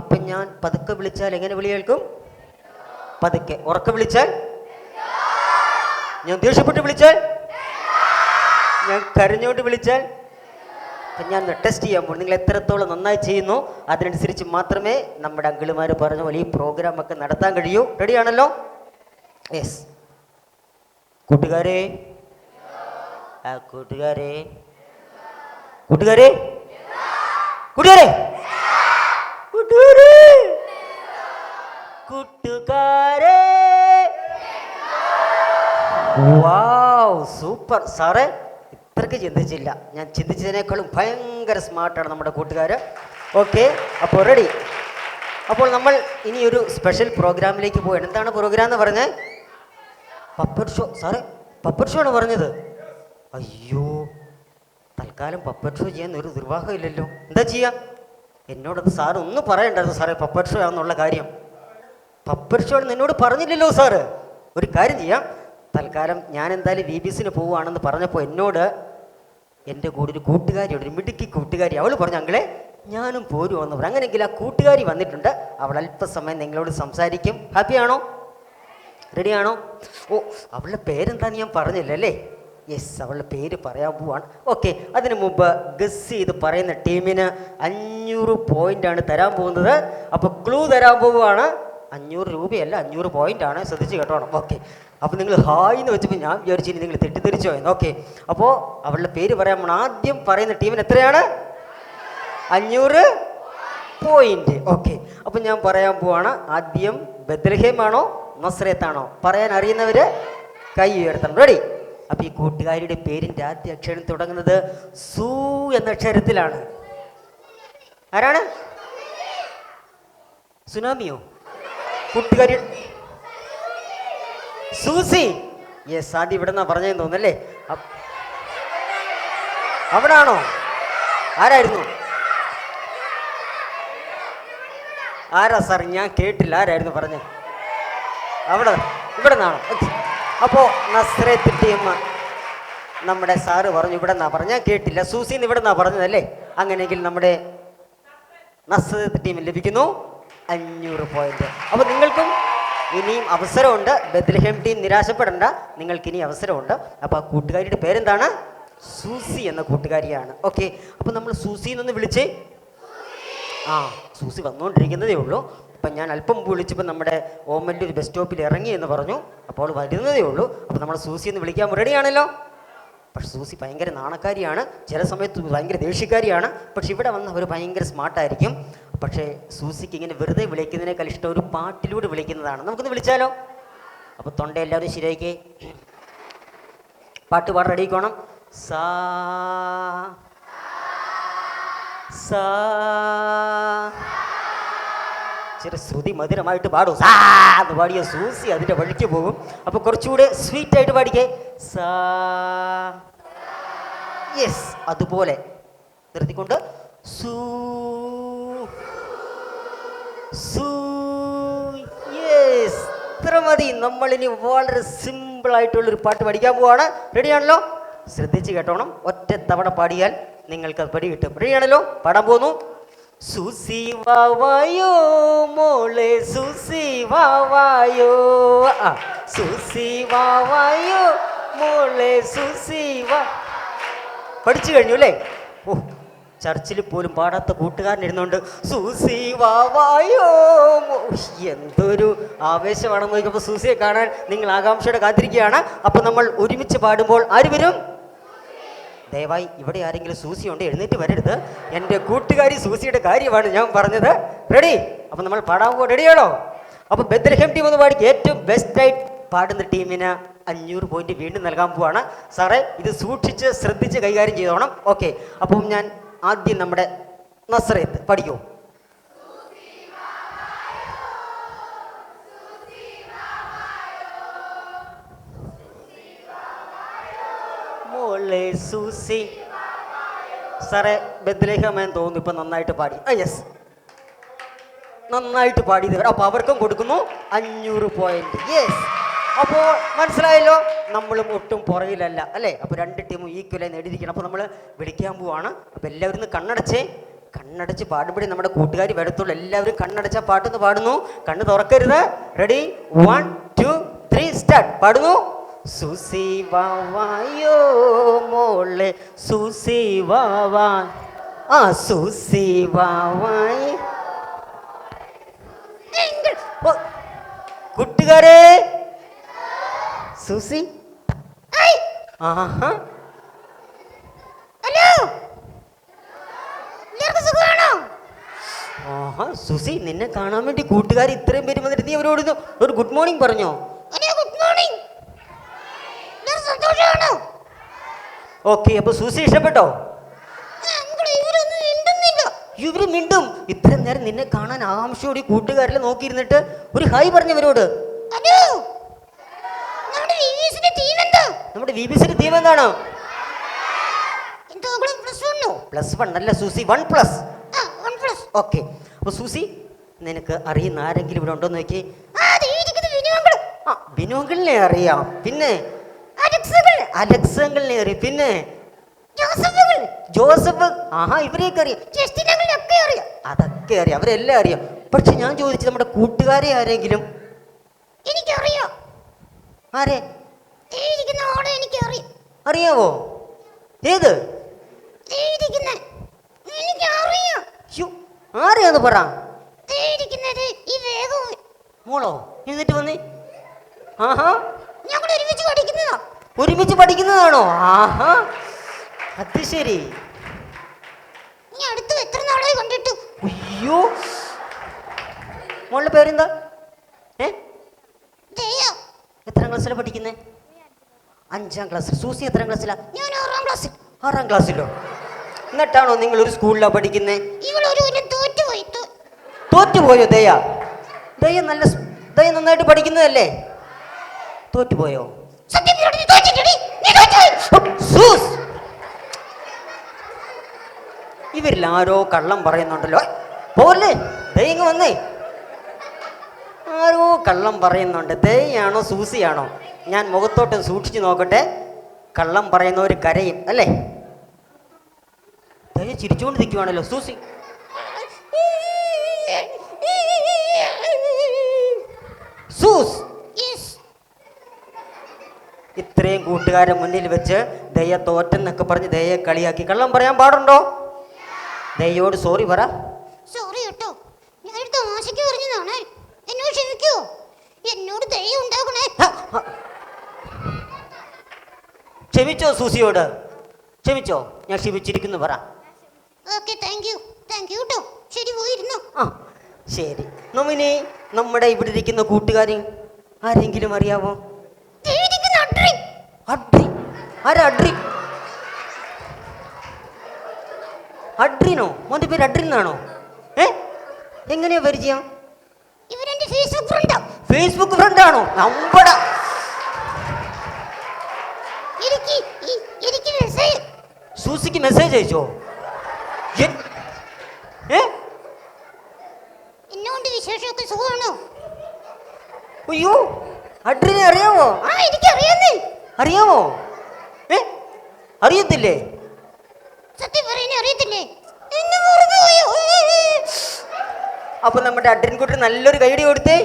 അപ്പം ഞാൻ പതുക്കെ വിളിച്ചാൽ എങ്ങനെ വിളി കേൾക്കും? പതുക്കെ. ഉറക്കെ വിളിച്ചാൽ? ഞാൻ ദേഷ്യപ്പെട്ട് വിളിച്ചാൽ? ഞാൻ കരഞ്ഞോണ്ട് വിളിച്ചാൽ? അപ്പം ഞാൻ ടെസ്റ്റ് ചെയ്യാൻ പോകും. നിങ്ങൾ എത്രത്തോളം നന്നായി ചെയ്യുന്നു അതിനനുസരിച്ച് മാത്രമേ നമ്മുടെ അങ്കിളുമാർ പറഞ്ഞ പോലെ ഈ പ്രോഗ്രാം ഒക്കെ നടത്താൻ കഴിയൂ. റെഡിയാണല്ലോ? യെസ്. കൂട്ടുകാരെ, കൂട്ടുകാരെ, കൂട്ടുകാരെ, കൂട്ടുകാരെ, കൂട്ടുകാരെ, കൂട്ടുകാരെ. വാവ്, സൂപ്പർ. സാറേ ഇത്രയ്ക്ക് ചിന്തിച്ചില്ല. ഞാൻ ചിന്തിച്ചതിനേക്കാളും ഭയങ്കര സ്മാർട്ടാണ് നമ്മുടെ കൂട്ടുകാർ. ഓക്കെ, അപ്പോൾ റെഡി. അപ്പോൾ നമ്മൾ ഇനി ഒരു സ്പെഷ്യൽ പ്രോഗ്രാമിലേക്ക് പോവുകയാണ്. എന്താണ് പ്രോഗ്രാം എന്ന് പറഞ്ഞത്? Puppet show. സാറേ പപ്പറ്റ് ഷോ ആണ് പറഞ്ഞത്. അയ്യോ, തൽക്കാലം പപ്പറ്റ് ഷോ ചെയ്യാൻ ഒരു നിർവാഹം ഇല്ലല്ലോ. എന്താ ചെയ്യാം? എന്നോടത് സാറ് ഒന്ന് പറയണ്ടായിരുന്നു സാറേ പപ്പറ്റ് ഷോ ആണെന്നുള്ള കാര്യം. പപ്പറ്റ് ഷോ എന്നോട് പറഞ്ഞില്ലല്ലോ സാറ്. ഒരു കാര്യം ചെയ്യാം, തൽക്കാലം ഞാൻ എന്തായാലും VBSന് പോവുകയാണെന്ന് പറഞ്ഞപ്പോൾ എന്നോട് എൻ്റെ കൂടെ ഒരു കൂട്ടുകാരി, ഒരു മിടുക്കി കൂട്ടുകാരി, അവൾ പറഞ്ഞു അങ്കിളെ ഞാനും പോരുമെന്ന് പറഞ്ഞു. അങ്ങനെയെങ്കിൽ ആ കൂട്ടുകാരി വന്നിട്ടുണ്ട്. അവൾ അല്പസമയം നിങ്ങളോട് സംസാരിക്കും. ഹാപ്പിയാണോ? റെഡിയാണോ? ഓ, അവളുടെ പേരെന്താന്ന് ഞാൻ പറഞ്ഞില്ല അല്ലേ? യെസ്, അവളുടെ പേര് പറയാൻ പോവാണ്. ഓക്കെ, അതിനു മുമ്പ് ഗസ് ചെയ്ത് പറയുന്ന ടീമിന് 500 പോയിൻ്റാണ് തരാൻ പോകുന്നത്. അപ്പോൾ ക്ലൂ തരാൻ പോവുകയാണ്. 500 രൂപയല്ല, 500 പോയിൻ്റാണ്. ശ്രദ്ധിച്ച് കേട്ടോണം. ഓക്കെ, അപ്പോൾ നിങ്ങൾ ഹായ് എന്ന് വെച്ചപ്പോൾ ഞാൻ വിചാരിച്ചു നിങ്ങൾ തെറ്റിദ്ധരിച്ചോ എന്ന്. ഓക്കെ, അപ്പോൾ അവളുടെ പേര് പറയാൻ പോകണം. ആദ്യം പറയുന്ന ടീമിന് എത്രയാണ്? 500 പോയിന്റ്. ഓക്കെ, അപ്പം ഞാൻ പറയാൻ പോവാണ്. ആദ്യം ബത്ലഹേം ആണോ നസ്രത്താണോ? പറയാൻ അറിയുന്നവർ കൈ ഉയർത്തണം. റെഡി? അപ്പം ഈ കൂട്ടുകാരിയുടെ പേരിൻ്റെ ആദ്യ അക്ഷരം തുടങ്ങുന്നത് സൂ എന്ന അക്ഷരത്തിലാണ്. ആരാണ്? സുനാമിയോ? കൂട്ടുകാരി സൂസി. യെസ്, ആദ്യം ഇവിടെ നിന്നാ പറഞ്ഞതെന്ന് തോന്നല്ലേ? അവിടെ ആണോ? ആരായിരുന്നു? ആരാ സാർ? ഞാൻ കേട്ടില്ല. ആരായിരുന്നു പറഞ്ഞത്? അവിടെ ഇവിടെ നിന്നാണോ? അപ്പോൾ നസ്രത്ത് ടീം നമ്മുടെ സാറ് പറഞ്ഞു ഇവിടെ നിന്നാ പറഞ്ഞു. ഞാൻ കേട്ടില്ല. സൂസിന്ന് ഇവിടെ നിന്നാ പറഞ്ഞതല്ലേ? അങ്ങനെയെങ്കിൽ നമ്മുടെ നസ്രത്ത് ടീം ലഭിക്കുന്നു 500 പോയിന്റ്. അപ്പോൾ നിങ്ങൾക്കും ഇനിയും അവസരമുണ്ട്. ബത്ലഹേം ടീം നിരാശപ്പെടേണ്ട, നിങ്ങൾക്കിനി അവസരമുണ്ട്. അപ്പോൾ ആ കൂട്ടുകാരിയുടെ പേരെന്താണ്? സൂസി എന്ന കൂട്ടുകാരിയാണ്. ഓക്കെ, അപ്പോൾ നമ്മൾ സൂസി എന്നൊന്ന് വിളിച്ചേ. സൂസി വന്നുകൊണ്ടിരിക്കുന്നതേ ഉള്ളൂ. അപ്പം ഞാൻ അല്പം മുമ്പ് വിളിച്ചപ്പോൾ നമ്മുടെ ഓമൻ്റെ ഒരു ബസ് സ്റ്റോപ്പിൽ ഇറങ്ങി എന്ന് പറഞ്ഞു. അപ്പോൾ വരുന്നതേ ഉള്ളൂ. അപ്പോൾ നമ്മൾ സൂസി എന്ന് വിളിക്കാൻ റെഡിയാണല്ലോ? പക്ഷെ സൂസി ഭയങ്കര നാണക്കാരിയാണ്, ചില സമയത്ത് ഭയങ്കര ദേഷ്യക്കാരിയാണ്. പക്ഷെ ഇവിടെ വന്ന് അവർ ഭയങ്കര സ്മാർട്ടായിരിക്കും. പക്ഷേ സൂസിക്ക് ഇങ്ങനെ വെറുതെ വിളിക്കുന്നതിനേക്കാൾ ഇഷ്ടം ഒരു പാട്ടിലൂടെ വിളിക്കുന്നതാണ്. നമുക്കൊന്ന് വിളിച്ചാലോ? അപ്പോൾ തൊണ്ട എല്ലാവരും ശരിയാക്കി പാട്ട് പാടാൻ റെഡിക്കോണം. സാ സാ ചെറു ശ്രുതി മധുരമായിട്ട് പാടും. സാ എന്ന് പാടിയ സൂസി അതിൻ്റെ വഴിക്ക് പോകും. അപ്പോൾ കുറച്ചുകൂടെ സ്വീറ്റായിട്ട് പാടിക്കേ. സാ. യെസ്, അതുപോലെ നിർത്തിക്കൊണ്ട് സൂ സൂ. യെസ്, ഇത്ര മതി. നമ്മളിനി വളരെ സിമ്പിളായിട്ടുള്ളൊരു പാട്ട് പഠിക്കാൻ പോവാണ്. റെഡിയാണല്ലോ? ശ്രദ്ധിച്ച് കേട്ടോണം. ഒറ്റ തവണ പാടിയാൽ നിങ്ങൾക്ക് അത് പടി കിട്ടും. റെഡിയാണല്ലോ? പാടാൻ പോകുന്നു. സൂസി വാവായോ മോളെ സൂസി വാവായോ, സൂസി വാവായോ മോളെ സൂസി വാ. പഠിച്ചു കഴിഞ്ഞു അല്ലേ? ഓ, ചർച്ചിൽ പോലും പാടാത്ത കൂട്ടുകാരനിരുന്നുണ്ട് സൂസി വാവായോ. എന്തൊരു ആവേശമാണെന്ന് നോക്കിയപ്പോൾ സൂസിയെ കാണാൻ നിങ്ങൾ ആകാംക്ഷയോടെ കാത്തിരിക്കുകയാണ്. അപ്പം നമ്മൾ ഒരുമിച്ച് പാടുമ്പോൾ ആര് വരും? ദയവായി ഇവിടെ ആരെങ്കിലും സൂസി ഉണ്ട് എഴുന്നേറ്റ് വരരുത്. എൻ്റെ കൂട്ടുകാരി സൂസിയുടെ കാര്യമാണ് ഞാൻ പറഞ്ഞത്. റെഡി? അപ്പം നമ്മൾ പാടാൻ പോകുമ്പോൾ റെഡിയാണോ? അപ്പം ബെത്ലഹേം ടീം എന്ന് പാടിക്ക് ഏറ്റവും ബെസ്റ്റായിട്ട് പാടുന്ന ടീമിന് 500 പോയിന്റ് വീണ്ടും നൽകാൻ പോവാണ്. സാറേ ഇത് സൂക്ഷിച്ച് ശ്രദ്ധിച്ച് കൈകാര്യം ചെയ്തോണം. ഓക്കെ, അപ്പം ഞാൻ ആദ്യം നമ്മുടെ നസ്രത്ത് പഠിക്കൂ. മോളെ സൂസി. സാറേ ബെത്ലഹേം എന്ന് തോന്നുന്നു ഇപ്പം നന്നായിട്ട് പാടി. യെസ്, നന്നായിട്ട് പാടിയത്. അപ്പോൾ അവർക്കും കൊടുക്കുന്നു 500 പോയിന്റ്. യെസ്, അപ്പോൾ മനസ്സിലായല്ലോ, നമ്മളും ഒട്ടും പുറകിലല്ല അല്ലേ? അപ്പോൾ രണ്ട് ടീമും ഈക്വലായി നേടിയിരിക്കണം. അപ്പോൾ നമ്മൾ വിളിക്കാൻ പോവാണ്. അപ്പോൾ എല്ലാവരും ഒന്ന് കണ്ണടച്ച് പാടുമ്പോഴേ നമ്മുടെ കൂട്ടുകാർ വരത്തുള്ളൂ. എല്ലാവരും കണ്ണടച്ച പാട്ടൊന്ന് പാടുന്നു, കണ്ണ് തുറക്കരുത്. റെഡി? 1 2 3 സ്റ്റാർട്ട്. പാടുന്നു. സൂസി വാവായോ മോളെ സൂസി വാവാ, സൂസി വാവായി. കൂട്ടുകാരെ സൂസി. ആഹാ, ഹലോ, എല്ലാവർക്കും സുഖമാണോ? ആഹാ സൂസി, നിന്നെ കാണാൻ വേണ്ടി കൂട്ടുകാർ ഇത്രയും പേര് വന്നിട്ട് നീ അവരോട് ഒരു ഗുഡ് മോർണിംഗ് പറഞ്ഞോ? Good morning. ഓക്കെ, അപ്പൊ സൂസി ഇഷ്ടപ്പെട്ടോ? ഇവര് മിണ്ടും. ഇത്രയും നേരം നിന്നെ കാണാൻ ആകാംക്ഷയോടെ കൂട്ടുകാരെല്ലാം നോക്കിയിരുന്നിട്ട് ഒരു ഹായ് പറഞ്ഞവരോട്. നമ്മുടെ VBCയുടെ ടീം എന്താണ്? +1 അല്ല സൂസി, 1+. ഓക്കെ, അപ്പൊ സൂസി നിനക്ക് അറിയുന്ന ആരെങ്കിലും ഇവിടെ ഉണ്ടോ നോക്കി. ബിനോങ്കിളിനെ അറിയാം, പിന്നെ അലക്സങ്കിളിനെ അറിയാം, പിന്നെ ജോസഫ്. ആഹാ, ഇവരെയൊക്കെ അറിയാം. അതൊക്കെ അറിയാം, അവരെല്ലാം അറിയാം. പക്ഷെ ഞാൻ ചോദിച്ചു നമ്മുടെ കൂട്ടുകാരെ ആരെങ്കിലും എനിക്കറിയാം. ആരെ അറിയാവോ? ഏത് ആരെയാന്ന് പറ. മോളോ എന്നിട്ട് വന്നേ. ആഹാ, ഒരുമിച്ച് പഠിക്കുന്നതാണോ? ആഹാ, അത് ശരി. അയ്യോ, മോളുടെ പേരെന്താ? എത്രാം ക്ലാസ്സിലാണ് പഠിക്കുന്നേ? 5ാം ക്ലാസ്സിൽ. സൂസി എത്രാം ക്ലാസ്സിലാ? 6ാം ക്ലാസ്സിലോ? എന്നിട്ടാണോ നിങ്ങൾ ഒരു സ്കൂളിലാണ് പഠിക്കുന്നേ? തോറ്റുപോയോ? ദയ നന്നായിട്ട് പഠിക്കുന്നതല്ലേ? തോറ്റുപോയോ? ഇവരിൽ ആരോ കള്ളം പറയുന്നുണ്ടല്ലോ. പോലെ ദയ വന്നേ. ആരോ കള്ളം പറയുന്നുണ്ട്. ദയാണോ സൂസിയാണോ? ഞാൻ മുഖത്തോട്ട് സൂക്ഷിച്ചു നോക്കട്ടെ. കള്ളം പറയുന്നവർ കരയും അല്ലേ? ദയ ചിരിച്ചുകൊണ്ട് നിൽക്കുവാണല്ലോ. സൂസി സൂസ്. ഇത്രയും കൂട്ടുകാരെ മുന്നിൽ വെച്ച് ദയ തോറ്റെന്നൊക്കെ പറഞ്ഞ് ദയയെ കളിയാക്കി. കള്ളം പറയാൻ പാടുണ്ടോ? ദയോട് സോറി പറ. സോറി കേട്ടോ, ഞാൻ തമാശക്ക് പറഞ്ഞതാണ്. എന്നോട് ക്ഷമിക്കൂ, എന്നോട് ദയ ഉണ്ടാകണേ. ക്ഷമിച്ചോ? സൂസിയോട് ക്ഷമിച്ചോ? ഞാൻ ക്ഷമിച്ചിരിക്കുന്നു പറ. ഓക്കെ, താങ്ക് യു കേട്ടോ. ശരി, പോയിരുന്നു. ശരി. നമ്മിനി നമ്മുടെ ഇവിടെ ഇരിക്കുന്ന കൂട്ടുകാരി ആരെങ്കിലും അറിയാമോ? അഡ്രി. ആരാ അഡ്രി? അഡ്രിനോ? മോന്റെ പേര് അഡ്രിൻ എന്നാണോ? എങ്ങനെയാ പരിചയം? ഇവരെന്റെ ഫേസ്ബുക്ക് ഫ്രണ്ടാണോ? നമ്പട. സൂസിക്ക് മെസ്സേജ് അയച്ചോ? എന്നോണ്ട് വിശേഷമൊക്കെ സുഖമാണോ? അയ്യോ, അഡ്രിനെ അറിയാമോ? അറിയാമോ? അറിയത്തില്ലേ? സത്യം പറയുന്നേ അറിയത്തില്ലേ? എന്നെ മറന്നുപോയോ? അപ്പൊ നമ്മുടെ അഡ്രിൻകുട്ടി നല്ലൊരു കൈയടി കൊടുത്തേ.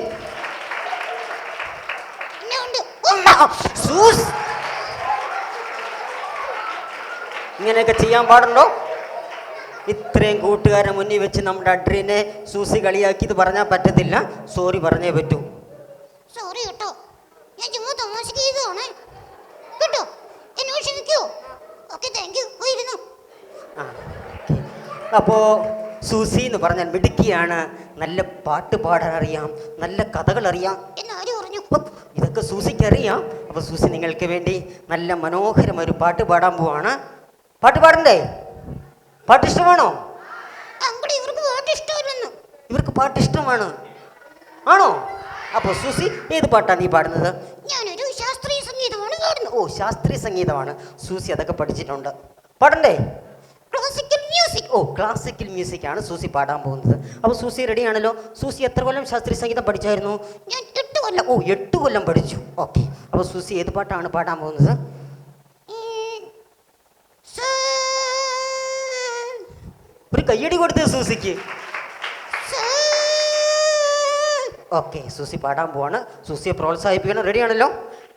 എന്നെ ഉണ്ട്. സൂസ്, ഇങ്ങനെയൊക്കെ ചെയ്യാൻ പാടുണ്ടോ? ഇത്രയും കൂട്ടുകാരെ മുന്നിൽ വെച്ച് നമ്മുടെ അഡ്രീനെ സൂസി കളിയാക്കിയത് പറഞ്ഞാൽ പറ്റത്തില്ല. സോറി പറഞ്ഞേ പറ്റൂ. സോറി കേട്ടോ, ഞാൻ ചുമ്മാ തമാശക്ക് ചെയ്തതാണ് കേട്ടോ. എന്നോട് ക്ഷമിക്കോ? Okay, thank you. പോയിരുന്നു. അപ്പോൾ സൂസി എന്ന് പറഞ്ഞാൽ മിടുക്കിയാണ്, നല്ല പാട്ട് പാടാൻ അറിയാം, നല്ല കഥകൾ അറിയാം. എന്നാരും പറഞ്ഞു. ഇതൊക്കെ സൂസിക്ക് അറിയാം. അപ്പോൾ സൂസി നിങ്ങൾക്ക് വേണ്ടി നല്ല മനോഹരമായ ഒരു പാട്ട് പാടാൻ പോവാണ്. പാട്ട് പാടണ്ടേ? പാട്ട് ഇഷ്ടമാണോ? അങ്കിൾ, ഇവർക്ക് പാട്ട് ഇഷ്ടമില്ലെന്ന്. ഇവർക്ക് പാട്ട് ഇഷ്ടമാണ് ആണോ? അപ്പോൾ സൂസി ഏത് പാട്ടാണ് നീ പാടുന്നത്? ഞാനൊരു ശാസ്ത്രീയ സംഗീതമാണ് പാടുന്നത്. ഓ, ശാസ്ത്രീയ സംഗീതമാണ്. സൂസി അതൊക്കെ പഠിച്ചിട്ടുണ്ട്. പാടണ്ടേ? Classical music. ഓ, ക്ലാസിക്കൽ മ്യൂസിക് ആണ് സൂസി പാടാൻ പോകുന്നത്. അപ്പോൾ സൂസി റെഡി ആണല്ലോ. സൂസി എത്ര കൊല്ലം ശാസ്ത്രീയ സംഗീതം പഠിച്ചായിരുന്നു? ഞാൻ 8 കൊല്ലം. ഓ, 8 കൊല്ലം പഠിച്ചു. ഓക്കെ, അപ്പോൾ സൂസി ഏത് പാട്ടാണ് പാടാൻ പോകുന്നത്? ഒരു കയ്യടി കൊടുത്തേ സൂസിക്ക്. ഓക്കെ, സൂസി പാടാൻ പോവാണ്. സൂസിയെ പ്രോത്സാഹിപ്പിക്കണം. റെഡി ആണല്ലോ?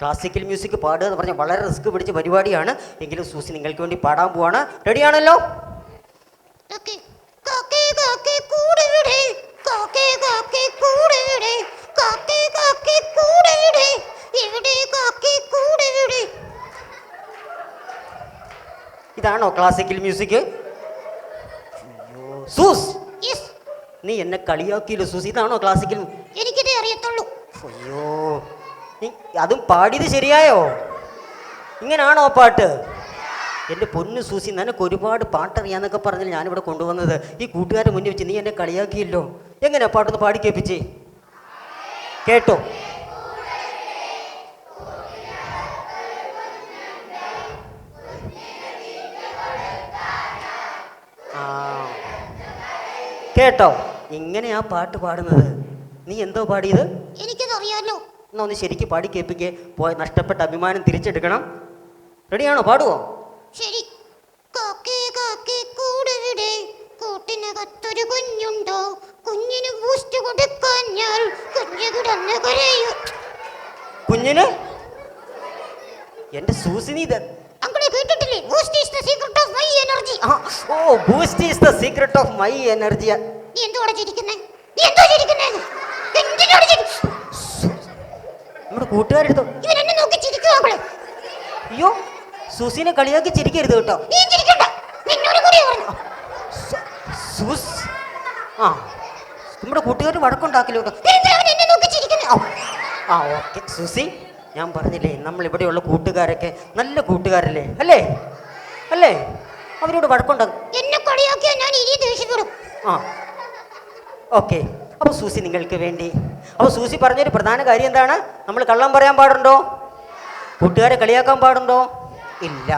ക്ലാസിക്കൽ മ്യൂസിക് പാടുക എന്ന് പറഞ്ഞാൽ വളരെ റിസ്ക് പിടിച്ച പരിപാടിയാണ്. എങ്കിലും സൂസി നിങ്ങൾക്ക് വേണ്ടി പാടാൻ പോവാണ്. റെഡി ആണല്ലോ? ഇതാണോ ക്ലാസിക്കൽ മ്യൂസിക്? സൂസ്, നീ എന്നെ കളിയാക്കിയില്ല സൂസി. ഇതാണോ ക്ലാസിക്കൽ? എനിക്കിതേ അറിയത്തുള്ളൂ. അയ്യോ, അതും പാടിയത് ശരിയായോ? ഇങ്ങനാണോ പാട്ട്? എൻ്റെ പൊന്നു സൂസി, നിനക്ക് ഒരുപാട് പാട്ടറിയാന്നൊക്കെ പറഞ്ഞാൽ ഞാനിവിടെ കൊണ്ടുവന്നത്. ഈ കൂട്ടുകാരെ മുന്നിൽ വെച്ച് നീ എന്നെ കളിയാക്കിയല്ലോ. എങ്ങനെയാ പാട്ടൊന്ന് പാടി കേൾപ്പിച്ചേ? കേട്ടോ? ആ, കേട്ടോ? ഇങ്ങനെയാ പാട്ട് പാടുന്നത്. നീ എന്തോ പാടിയത്? എനിക്കതറിയാലോ. എന്നാ ഒന്ന് ശരിക്കും പാടി കേൾപ്പിക്കേ. പോയ നഷ്ടപ്പെട്ട അഭിമാനം തിരിച്ചെടുക്കണം. റെഡിയാണോ? പാടുവോ? ശരി. കാക്കേ കാക്കേ കൂടെവിടെ, കൂട്ടിനകത്തൊരു കുഞ്ഞുണ്ടോ, കുഞ്ഞിന് ബൂസ്റ്റ് കൊടുക്കാൻ ഞാൻ കുഞ്ഞു കിടന്ന് കരയും. കുഞ്ഞിന്? എൻ്റെ സൂസി, നീ അങ്കിളെ കേട്ടിട്ടില്ലേ? Boost is the secret of my energy. ഓ, Boost is the secret of my energy. നീ എന്തോടെ ചിരിക്കുന്നേ? നീ എന്തോ ചിരിക്കുന്നേ? എന്തിനാണ് നമ്മുടെ കൂട്ടുകാരെടുത്തോ. ഇവൻ എന്നെ നോക്കി ചിരിക്കുക അങ്കിളെ. അയ്യോ, സൂസിനെ കളിയാക്കി ചിരിക്കരുത് കേട്ടോ. നീ ചിരിക്കണ്ട, നിന്നോട് കൂടി പറഞ്ഞു. സൂസ്, ആ, നമ്മുടെ കൂട്ടുകാർ വഴക്കുണ്ടാക്കില്ല കേട്ടോ. എന്നെ നോക്കി ചിരിക്കുന്നേ? ആ, ഓക്കെ സൂസി, ഞാൻ പറഞ്ഞില്ലേ നമ്മൾ ഇവിടെയുള്ള കൂട്ടുകാരൊക്കെ നല്ല കൂട്ടുകാരല്ലേ? അല്ലേ? അല്ലേ? അവരോട് വഴക്കുണ്ടാകും. എന്നെ കളിയാക്കിയാൽ ഞാൻ ഇനി ദേഷ്യപ്പെടും. ആ, ഓക്കെ. അപ്പോൾ സൂസി നിങ്ങൾക്ക് വേണ്ടി, അപ്പോൾ സൂസി പറഞ്ഞൊരു പ്രധാന കാര്യം എന്താണ്? നമ്മൾ കള്ളം പറയാൻ പാടുണ്ടോ? കൂട്ടുകാരെ കളിയാക്കാൻ പാടുണ്ടോ? ഇല്ല.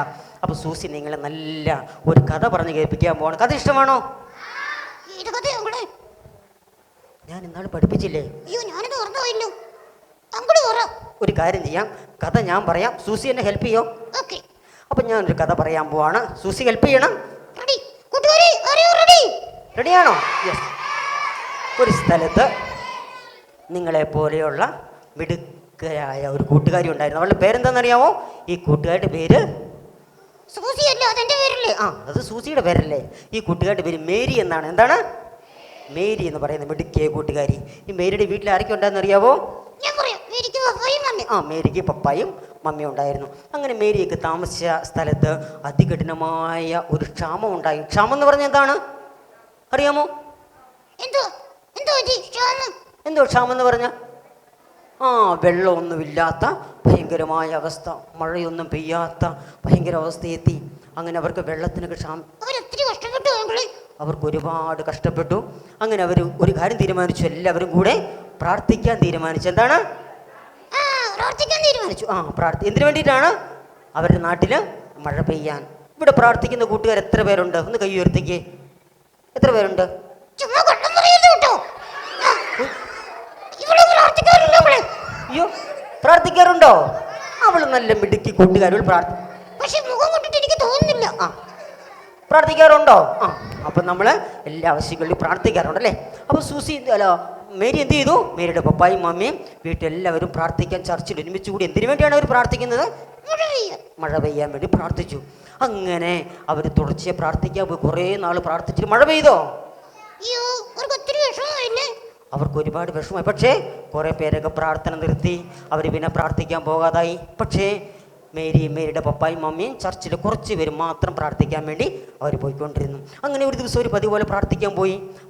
അപ്പോൾ സൂസി നിങ്ങളെ നല്ല ഒരു കഥ പറഞ്ഞ് കേൾപ്പിക്കാൻ പോവാണ്. കഥ ഇഷ്ടമാണോ? ഞാൻ ഇന്നാൾ പഠിപ്പിച്ചില്ലേ? അയ്യോ, ഞാനത് ഓർമ്മയില്ലോ. അങ്കിള് പറ. ഒരു കാര്യം ചെയ്യാം, കഥ ഞാൻ പറയാം, സൂസി എന്നെ ഹെൽപ്പ് ചെയ്യോ? ഓക്കെ. അപ്പം ഞാനൊരു കഥ പറയാൻ പോവാണ്. സൂസി ഹെൽപ്പ് ചെയ്യണം. റെഡി കൂട്ടുകാരെ? റെഡി? റെഡിയാണോ? യെസ്. ഒരു സ്ഥലത്ത് നിങ്ങളെ പോലെയുള്ള മിടുക്കരായ ഒരു കൂട്ടുകാരി ഉണ്ടായിരുന്നു. അവളുടെ പേരെന്താണെന്നറിയാമോ? ഈ കൂട്ടുകാരുടെ പേര് സൂസി അല്ല, അതെന്റെ പേരല്ലേ? ആ, അത് സൂസിയുടെ പേരല്ലേ? ഈ കൂട്ടുകാരുടെ പേര് മേരി എന്നാണ്. എന്താണ്? മേരി എന്ന് പറയുന്ന മിടുക്കിയ കൂട്ടുകാരി. ഈ മേരിയുടെ വീട്ടിൽ ആരൊക്കെ ഉണ്ടായെന്ന് അറിയാവോ? ഞാൻ പറയാം. മേരിക്ക് പപ്പായും മമ്മി. ആ, മേരിക്ക് പപ്പായും മമ്മിയും ഉണ്ടായിരുന്നു. അങ്ങനെ മേരിയൊക്കെ താമസിച്ച സ്ഥലത്ത് അതികഠിനമായ ഒരു ക്ഷാമം ഉണ്ടായി. ക്ഷാമം എന്ന് പറഞ്ഞാൽ എന്താണ് അറിയാമോ? എന്തോ ക്ഷാമം എന്ന് പറഞ്ഞാൽ വെള്ളമൊന്നുമില്ലാത്ത ഭയങ്കരമായ അവസ്ഥ, മഴയൊന്നും പെയ്യാത്ത ഭയങ്കര അവസ്ഥയെത്തി. അങ്ങനെ അവർക്ക് വെള്ളത്തിനൊക്കെ ക്ഷാമം. അവർക്ക് ഒരുപാട് കഷ്ടപ്പെട്ടു. അങ്ങനെ അവർ ഒരു കാര്യം തീരുമാനിച്ചു, എല്ലാവരും കൂടെ പ്രാർത്ഥിക്കാൻ തീരുമാനിച്ചു. എന്താണ്? എന്തിനു വേണ്ടിയിട്ടാണ്? അവരുടെ നാട്ടിൽ മഴ പെയ്യാൻ. ഇവിടെ പ്രാർത്ഥിക്കുന്ന കൂട്ടുകാർ എത്ര പേരുണ്ട്? ഒന്ന് കൈ ഉയർത്തിക്കേ. എത്ര പേരുണ്ട്? അയ്യോ, പ്രാർത്ഥിക്കാറുണ്ടോ? അവള് നല്ല മിടുക്കി കൂട്ടുകാരോട് പക്ഷെ മുഖം കണ്ടിട്ട് എനിക്ക് തോന്നുന്നില്ല. പ്രാർത്ഥിക്കാറുണ്ടോ? ആ, അപ്പം നമ്മൾ എല്ലാ ആവശ്യങ്ങളിലും പ്രാർത്ഥിക്കാറുണ്ടല്ലേ. അപ്പോൾ സൂസി അല്ല മേരി എന്ത് ചെയ്തു? മേരിയുടെ പപ്പായും മമ്മിയും വീട്ടിലെല്ലാവരും പ്രാർത്ഥിക്കാൻ ചർച്ചിൽ ഒരുമിച്ച് കൂടി. എന്തിനു വേണ്ടിയാണ് അവർ പ്രാർത്ഥിക്കുന്നത്? മഴ പെയ്യാൻ വേണ്ടി പ്രാർത്ഥിച്ചു. അങ്ങനെ അവർ തുടർച്ചയായി പ്രാർത്ഥിക്കാൻ പോയി. കുറേ നാൾ പ്രാർത്ഥിച്ചിട്ട് മഴ പെയ്തോ? അവർക്ക് ഒരുപാട് വിഷമമായി. പക്ഷേ കുറേ പേരൊക്കെ പ്രാർത്ഥന നിർത്തി, അവർ പിന്നെ പ്രാർത്ഥിക്കാൻ പോകാതായി. പക്ഷേ മേരിയുടെ പപ്പായും മമ്മിയും ചർച്ചിൽ കുറച്ച് പേര് മാത്രം പ്രാർത്ഥിക്കാൻ വേണ്ടി അവർ പോയിക്കൊണ്ടിരുന്നു. അങ്ങനെ ഒരു ദിവസം ഒരു പതിവ് പോലെ പ്രാർത്ഥിക്കാൻ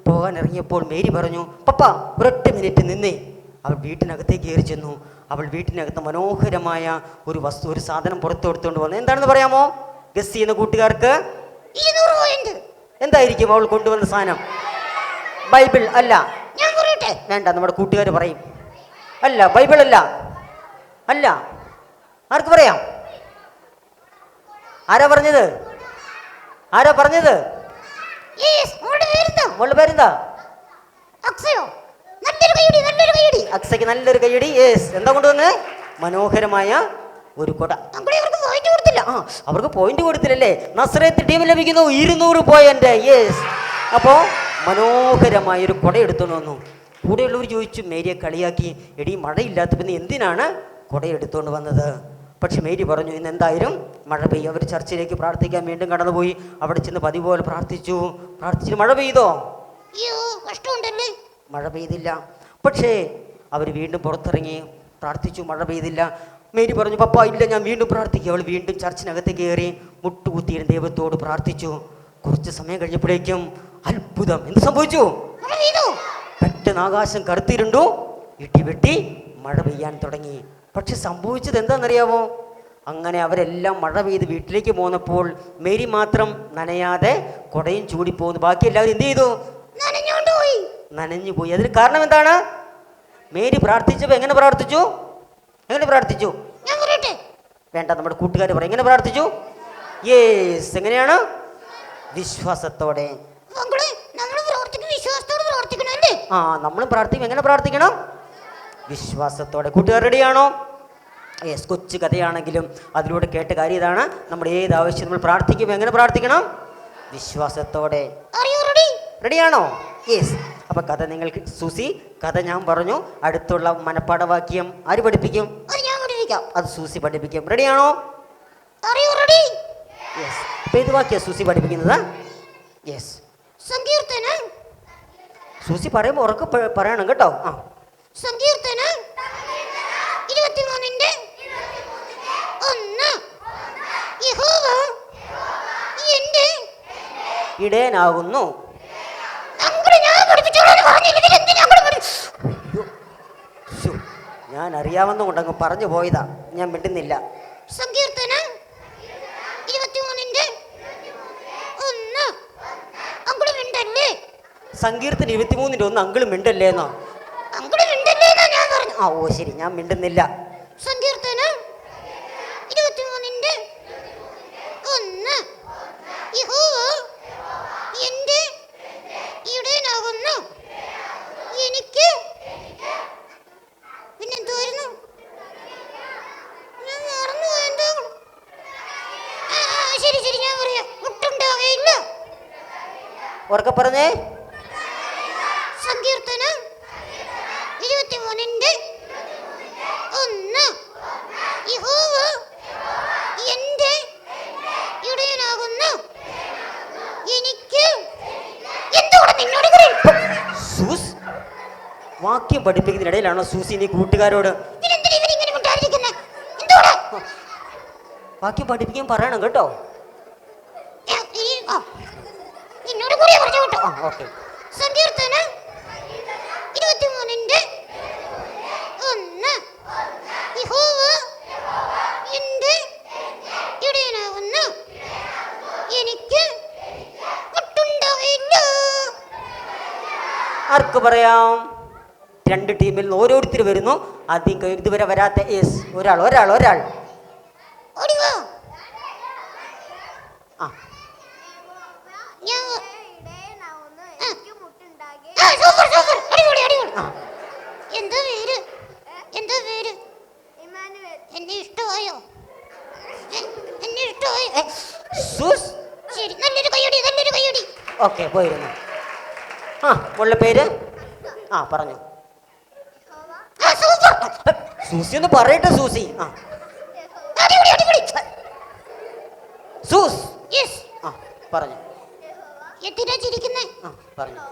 പോകാൻ ഇറങ്ങിയപ്പോൾ മേരി പറഞ്ഞു, പപ്പ ഒരൊറ്റ മിനിറ്റ് നിന്നേ. അവൾ വീട്ടിനകത്തേക്ക് കയറി ചെന്നു. അവൾ വീട്ടിനകത്ത് മനോഹരമായ ഒരു വസ്തു, ഒരു സാധനം പുറത്തു എടുത്തുകൊണ്ട് വന്നു. എന്താണെന്ന് പറയാമോ? ഗസ് ചെയ്യുന്ന കൂട്ടുകാർക്ക് എന്തായിരിക്കും അവൾ കൊണ്ടുവന്ന സാധനം? ബൈബിൾ അല്ല. വേണ്ട, നമ്മുടെ കൂട്ടുകാർ പറയും. അല്ല, ബൈബിൾ അല്ല. അല്ല, ആർക്ക് പറയാം? ആരാ പറഞ്ഞത്? മോളുടെ പേരെന്താ? അക്സയ്ക്ക് നല്ലൊരു കൈയടി. യെസ്. എന്താ കൊണ്ടുവന്ന്? മനോഹരമായ ഒരു കൊട. അവർക്ക് പോയിന്റ് കൊടുത്തില്ലല്ലേ? നസ്രത്ത് ടീം ലഭിക്കുന്നു 200 പോയിന്റ്. യെസ്. അപ്പോൾ മനോഹരമായൊരു കുട എടുത്തുകൊണ്ട് വന്നു. കൂടെയുള്ളവർ ചോദിച്ചു, മേരിയെ കളിയാക്കി, എടി മഴയില്ലാത്ത പിന്നെ എന്തിനാണ് കുട എടുത്തുകൊണ്ട് വന്നത്? പക്ഷെ മേരി പറഞ്ഞു, ഇന്ന് എന്തായാലും മഴ പെയ്യും. അവർ ചർച്ചിലേക്ക് പ്രാർത്ഥിക്കാൻ വീണ്ടും കടന്നുപോയി. അവിടെ ചെന്ന് പതിവ് പോലെ പ്രാർത്ഥിച്ചിട്ട് മഴ പെയ്തോ? മഴ പെയ്തില്ല. പക്ഷേ അവർ വീണ്ടും പുറത്തിറങ്ങി പ്രാർത്ഥിച്ചു, മഴ പെയ്തില്ല. മേരി പറഞ്ഞു, പപ്പ ഇല്ല, ഞാൻ വീണ്ടും പ്രാർത്ഥിക്കും. അവൾ വീണ്ടും ചർച്ചിനകത്ത് കയറി മുട്ടുകുത്തിയിരുന്ന ദൈവത്തോട് പ്രാർത്ഥിച്ചു. കുറച്ച് സമയം കഴിഞ്ഞപ്പോഴേക്കും അത്ഭുതം. എന്ത് സംഭവിച്ചു? പെട്ടെന്ന് ആകാശം കറുത്തിരുണ്ടു, ഇടിവെട്ടി മഴ പെയ്യാൻ തുടങ്ങി. പക്ഷെ സംഭവിച്ചത് എന്താണെന്നറിയാമോ? അങ്ങനെ അവരെല്ലാം മഴ പെയ്ത് വീട്ടിലേക്ക് പോന്നപ്പോൾ മേരി മാത്രം നനയാതെ കുടയും ചൂടി പോകുന്നു. ബാക്കി എല്ലാവരും എന്ത് ചെയ്തു? നനഞ്ഞു പോയി. അതിന് കാരണം എന്താണ്? മേരി പ്രാർത്ഥിച്ചപ്പോൾ എങ്ങനെ പ്രാർത്ഥിച്ചു? വേണ്ട, നമ്മുടെ കൂട്ടുകാർ പറയും. എങ്ങനെ പ്രാർത്ഥിച്ചു? യേസ്. എങ്ങനെയാണ്? വിശ്വാസത്തോടെ. ആ, നമ്മളും പ്രാർത്ഥിക്കും. എങ്ങനെ പ്രാർത്ഥിക്കണം? വിശ്വാസത്തോടെ. കൂട്ടുകാർ റെഡിയാണോ? യെസ്. കൊച്ചു കഥയാണെങ്കിലും അതിലൂടെ കേട്ട കാര്യം ഇതാണ്. നമ്മുടെ ഏത് ആവശ്യം നമ്മൾ പ്രാർത്ഥിക്കുമ്പോൾ എങ്ങനെ പ്രാർത്ഥിക്കണം? വിശ്വാസത്തോടെ. റെഡിയാണോ? യെസ്. അപ്പോൾ കഥ നിങ്ങൾക്ക് സൂസി കഥ ഞാൻ പറഞ്ഞു. അടുത്തുള്ള മനപ്പാഠവാക്യം ആര് പഠിപ്പിക്കും? അത് സൂസി പഠിപ്പിക്കും. റെഡിയാണോ? യെസ്. അപ്പോൾ ഏത് വാക്യം സൂസി പഠിപ്പിക്കുന്നത്? യെസ്. സൂസി പറയുമ്പോൾ ഉറക്കെ പറയണം കേട്ടോ. ആ, സങ്കീർത്തനം 23-1. യഹോവ എന്റെ ഇടയനാകുന്നു. ഞാൻ അറിയാവുന്ന കൊണ്ടങ്ങ് പറഞ്ഞു പോയതാ, ഞാൻ മിണ്ടുന്നില്ല. സങ്കീർത്തനം 23-1. അങ്കിള് മിണ്ടല്ലേ? സങ്കീർത്തനം 23-1 അങ്കിള് മിണ്ടല്ലേന്നോ? അങ്കിള് മിണ്ടല്ലേന്നാ ഞാൻ പറഞ്ഞു. ആ, ഓ ശരി, ഞാൻ മിണ്ടുന്നില്ല. സങ്കീർത്തനം 23-1. യഹോവ എന്റെ ഇടയനാകുന്നു, എനിക്ക് പിന്നെന്തായിരുന്നു? ഞാൻ മറന്നുപോയി. എന്താ? ശരി, ഞാൻ പറയാം. ഒട്ടുണ്ടാവുകയില്ല. ഉറക്കെ പറഞ്ഞേ. സങ്കീർത്തനം 23-1. യഹോവ എന്റെ ഇടയനാകുന്നു, എനിക്ക് എന്തുകൊണ്ട് നിന്നോട് സൂസ് വാക്യം പഠിപ്പിക്കുന്നതിനിടയിലാണോ സൂസി നീ കൂട്ടുകാരോട് വാക്യം പഠിപ്പിക്കാൻ പറയണം കേട്ടോ? എന്നോട് കൂടെ പറഞ്ഞു കേട്ടോ. ഓക്കെ. സങ്കീർത്തനം 23-1. യഹോവ എന്റെ ഇടയനാകുന്നു, എനിക്ക് ഒട്ടുണ്ടാവില്ല. ആർക്ക് പറയാം? രണ്ട് ടീമിൽ നിന്ന് ഓരോരുത്തർ വരുന്നു. ആദ്യം ഇതുവരെ വരാത്ത ഒരാൾ. ഓടിവാ. ആ, എന്താ പേര്? എന്നെ ഇഷ്ടമായോ? സൂസ്. ശരി, നല്ലൊരു കൈയടി. ഓക്കെ പോയിരുന്നു. ആ മോളുടെ പേര് ആ പറഞ്ഞു. സൂസി ഒന്ന് പറയട്ടെ സൂസി. ആ സൂസ് ആ പറഞ്ഞു. എന്തിനാ ചിരിക്കുന്നേ? ആ പറഞ്ഞു.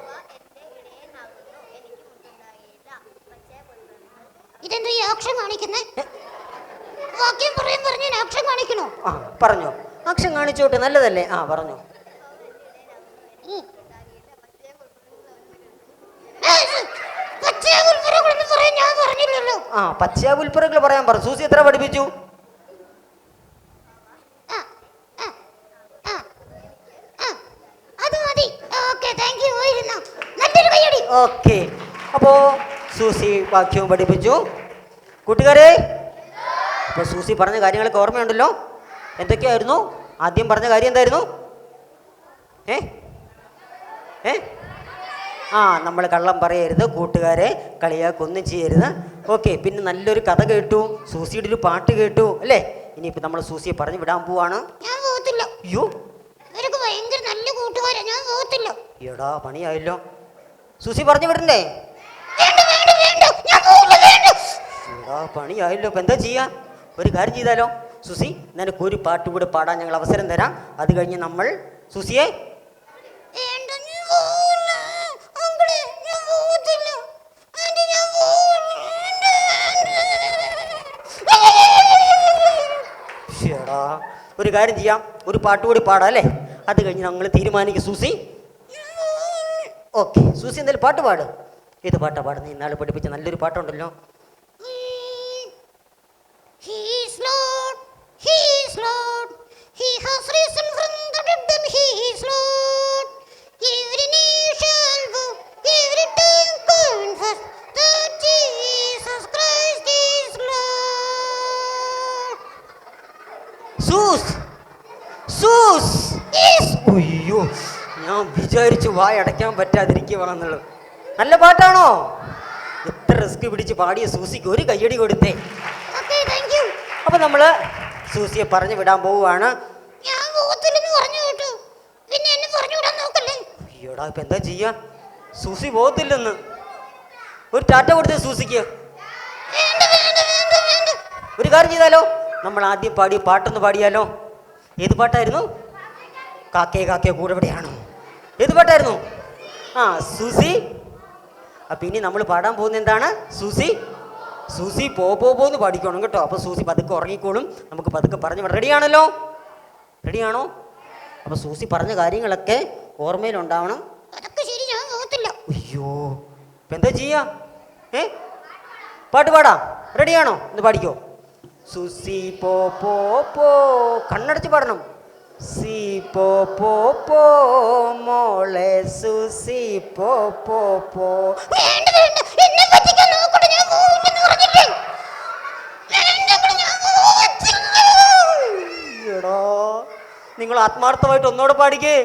ഇതെന്താ ഈ ആക്ഷൻ കാണിക്കുന്നേ? വാക്യം പറയാൻ പറഞ്ഞ ആക്ഷൻ കാണിക്കണോ? ആ പറഞ്ഞു. അക്ഷം കാണിച്ചോട്ടെ, നല്ലതല്ലേ. ആ പറഞ്ഞു. ഞാൻ പറഞ്ഞില്ലല്ലോ. ആ പച്ചയാപുൽപ്പറകൾ പറയാൻ പറഞ്ഞു. സൂസി എത്ര പഠിപ്പിച്ചു? അത് മതി. Okay, thank you. പോയിരുന്നോ? നല്ലൊരു കയ്യടി. ഓക്കെ, അപ്പോ സൂസി വാക്യവും പഠിപ്പിച്ചു. കൂട്ടുകാരെ, അപ്പൊ സൂസി പറഞ്ഞ കാര്യങ്ങളൊക്കെ ഓർമ്മയുണ്ടല്ലോ. എന്തൊക്കെയായിരുന്നു ആദ്യം പറഞ്ഞ കാര്യം? എന്തായിരുന്നു? ഏ ഏ ആ നമ്മൾ കള്ളം പറയരുത്, കൂട്ടുകാരെ കളിയാക്കൊന്നും ചെയ്യരുത്. ഓക്കെ, പിന്നെ നല്ലൊരു കഥ കേട്ടു, സൂസിയുടെ ഒരു പാട്ട് കേട്ടു അല്ലേ? ഇനിയിപ്പോൾ നമ്മൾ സൂസിയെ പറഞ്ഞു വിടാൻ പോവാണ്. ഞാൻ പോകത്തില്ല. അയ്യോ, ഇവരൊക്കെ ഭയങ്കര നല്ല കൂട്ടുകാരാ. ഞാൻ പോകത്തില്ല. എടാ പണിയായല്ലോ. സൂസി പറഞ്ഞു വിടണ്ടേ? എടാ പണിയായല്ലോ. ഇപ്പം എന്താ ചെയ്യാ? ഒരു കാര്യം ചെയ്താലോ സൂസി, നിനക്ക് ഒരു പാട്ട് കൂടെ പാടാൻ ഞങ്ങൾ അവസരം തരാം. അത് കഴിഞ്ഞ് നമ്മൾ സൂസിയെ ഒരു കാര്യം ചെയ്യാം, ഒരു പാട്ട് കൂടി പാടാം അല്ലേ? അത് കഴിഞ്ഞ് ഞങ്ങൾ തീരുമാനിക്കും സൂസി. ഓക്കെ, സൂസി എന്തായാലും പാട്ട് പാട്. ഏത് പാട്ടാ പാടുന്നത്? ഇന്നാൾ പഠിപ്പിച്ച നല്ലൊരു പാട്ടുണ്ടല്ലോ. സൂസ് സൂസ്. അയ്യോ, ഞാൻ വിചാരിച്ചു വായടയ്ക്കാൻ പറ്റാതിരിക്കുവാണെന്നുള്ളത്. നല്ല പാട്ടാണോ? എത്ര റിസ്ക് പിടിച്ച് പാടിയ സൂസിക്ക് ഒരു കയ്യടി കൊടുത്തേ. അപ്പൊ നമ്മള് സൂസിയെ പറഞ്ഞു വിടാൻ പോവുകയാണ്. അയ്യോടാ, ഇപ്പൊ എന്താ ചെയ്യാ? സൂസി പോകത്തില്ലെന്ന്. ഒരു ടാറ്റ കൊടുത്തേ സൂസിക്ക്. ഒരു കാര്യം ചെയ്താലോ, നമ്മൾ ആദ്യം പാടിയ പാട്ടൊന്ന് പാടിയാലോ? ഏത് പാട്ടായിരുന്നു? കാക്കേ കാക്കേ കൂടെ എവിടെയാണോ? ഏത് പാട്ടായിരുന്നു? ആ സൂസി. അപ്പം ഇനി നമ്മൾ പാടാൻ പോകുന്ന എന്താണ്? സൂസി സൂസി പോന്ന് പാടിക്കണം കേട്ടോ. അപ്പോൾ സൂസി പതുക്കെ ഉറങ്ങിക്കോളും. നമുക്ക് പതുക്കെ പറഞ്ഞു. റെഡിയാണല്ലോ? റെഡിയാണോ? അപ്പോൾ സൂസി പറഞ്ഞ കാര്യങ്ങളൊക്കെ ഓർമ്മയിലുണ്ടാവണം. അയ്യോ, ഇപ്പം എന്താ ചെയ്യാ? പാട്ട് പാടാം. റെഡിയാണോ? ഒന്ന് പാടിക്കോ. സുസി പോ പോ പോ, കണ്ണടച്ച് പാടണം. സി പോ പോ പോ മോളെ സുസി പോ പോ പോ. എടാ, നിങ്ങൾ ആത്മാർത്ഥമായിട്ട് ഒന്നോടെ പാടിക്കേ.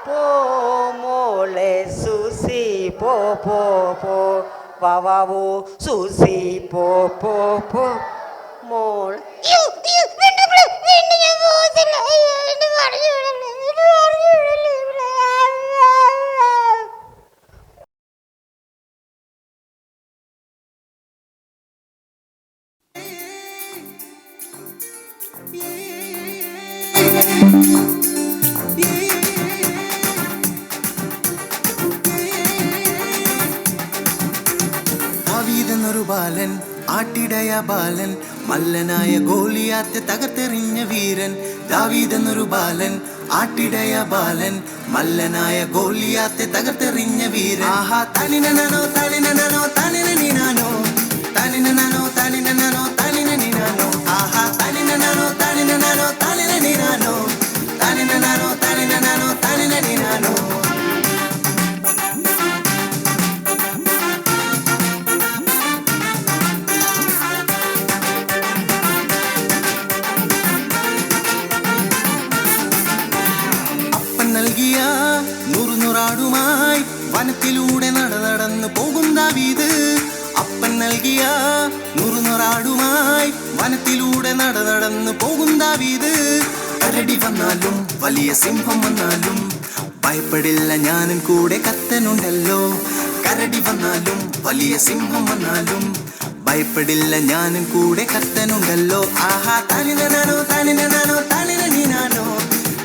പോ മോളെ സുസി പോ പോ പോ, വാവോ സൂസി പോ പോ പോ മോൾ. ദാവീദെന്നൊരു ബാലൻ, ആട്ടിടയ ബാലൻ, മല്ലനായ ഗോലിയാത്തെ തകർത്തെറിഞ്ഞ വീരൻ. ദാവീദെന്നൊരു ബാലൻ, ആട്ടിടയ ബാലൻ, മല്ലനായ ഗോലിയാത്തെ തകർത്തെറിഞ്ഞ വീരൻ. ആഹാ തനിനനോ തനിനനോ തനിനനിനാനോ, തനിനനോ തനിനനോ തനിനനിനാനോ. ആഹാ തനിനനോ തനിനനോ തനിനനിനാനോ, തനിനനോ തനിനനോ തനിനനിനാനോ. നൽകിയ നൂറാടുമായി വനത്തിലൂടെ നടന്നു പോകും ദാവീദ്. അപ്പൻ നൽകിയ നൂറാടുമായി വനത്തിലൂടെ നടന്നു പോകും ദാവീദ്. കരടി വന്നാലും വലിയ സിംഹം വന്നാലും ഭയപ്പെടില്ല, ഞാനും കൂടെ കർത്തനുണ്ടല്ലോ. കരടി വന്നാലും വലിയ സിംഹം വന്നാലും ഭയപ്പെടില്ല, ഞാനും കൂടെ കർത്തനുണ്ടല്ലോ. ആഹാ തനിനാനോ തനിനാനോ തനിന നീനാനോ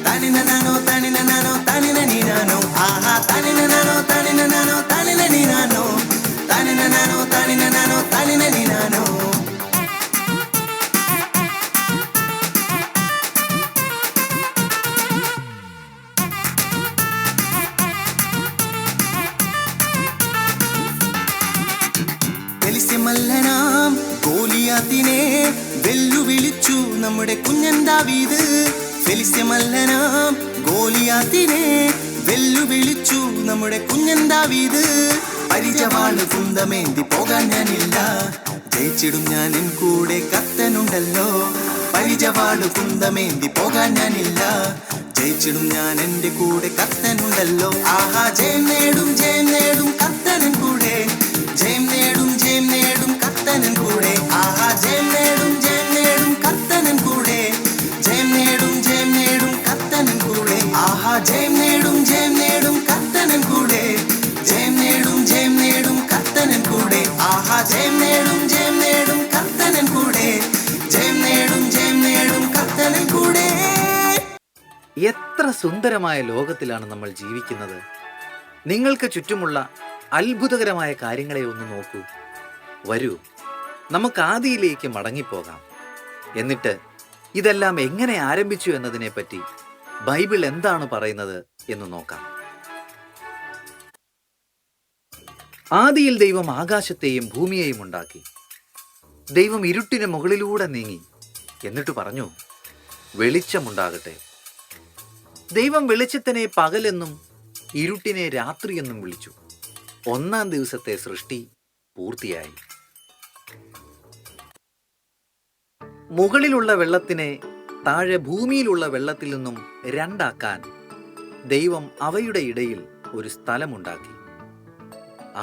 തനിനാനോ തനിനാനോ തനിന നീനാനോ ആഹാ തനിനാനോ തനിനാനോ തനിന നീനാനോ തനിനാനോ തനിനാനോ തനിന നീനാനോ. ഫെലിസ്ത്യമല്ലനാം ഗോലിയാത്തിനെ വെല്ലുവിളിച്ചു നമ്മുടെ കുഞ്ഞൻ ദാവീദ്. ഫെലിസ്ത്യമല്ലനാം ഗോലിയാത്തിനെ വെല്ലുവിളിച്ചു നമ്മുടെ കുഞ്ഞൻ ദാവീദ്. പരിചവാണ് കുന്തമേന്തി പോകാൻ ഞാനില്ല, ജയിച്ചിടും ഞാൻ എൻ കൂടെ കർത്തനുണ്ടല്ലോ. പരിചവാണ് കുന്തമേന്തി പോകാൻ ഞാനില്ല, ജയിച്ചിടും ഞാൻ എൻ്റെ കൂടെ കർത്തനുണ്ടല്ലോ. ആഹാ ജയം നേടും കർത്തനൻ കൂടെ, ജയം നേടും കർത്തനൻ കൂടെ. ആഹാ ജയം നേടും കർത്തനൻ കൂടെ, ജയം നേടും കർത്തനൻ കൂടെ. ആഹാ ജയം നേടും കർത്തനൻ കൂടെ, ജയം നേടും കർത്തനൻ കൂടെ. ആഹാ ജയം നേടും കർത്തനൻ കൂടെ, ജയം നേടും കർത്തനൻ കൂടെ. എത്ര സുന്ദരമായ ലോകത്തിലാണ് നമ്മൾ ജീവിക്കുന്നത്. നിങ്ങൾക്ക് ചുറ്റുമുള്ള അത്ഭുതകരമായ കാര്യങ്ങളെ ഒന്ന് നോക്കൂ. വരൂ, നമുക്ക് ആദിയിലേക്ക് മടങ്ങിപ്പോകാം. എന്നിട്ട് ഇതെല്ലാം എങ്ങനെ ആരംഭിച്ചു എന്നതിനെപ്പറ്റി ബൈബിൾ എന്താണ് പറയുന്നത് എന്ന് നോക്കാം. ആദിയിൽ ദൈവം ആകാശത്തെയും ഭൂമിയെയും ഉണ്ടാക്കി. ദൈവം ഇരുട്ടിന് മുകളിലൂടെ നീങ്ങി. എന്നിട്ട് പറഞ്ഞു, വെളിച്ചമുണ്ടാകട്ടെ. ദൈവം വെളിച്ചത്തിനെ പകലെന്നും ഇരുട്ടിനെ രാത്രിയെന്നും വിളിച്ചു. ഒന്നാം ദിവസത്തെ സൃഷ്ടി പൂർത്തിയായി. മുകളിലുള്ള വെള്ളത്തിനെ താഴെ ഭൂമിയിലുള്ള വെള്ളത്തിൽ നിന്നും രണ്ടാക്കാൻ ദൈവം അവയുടെ ഇടയിൽ ഒരു സ്ഥലമുണ്ടാക്കി.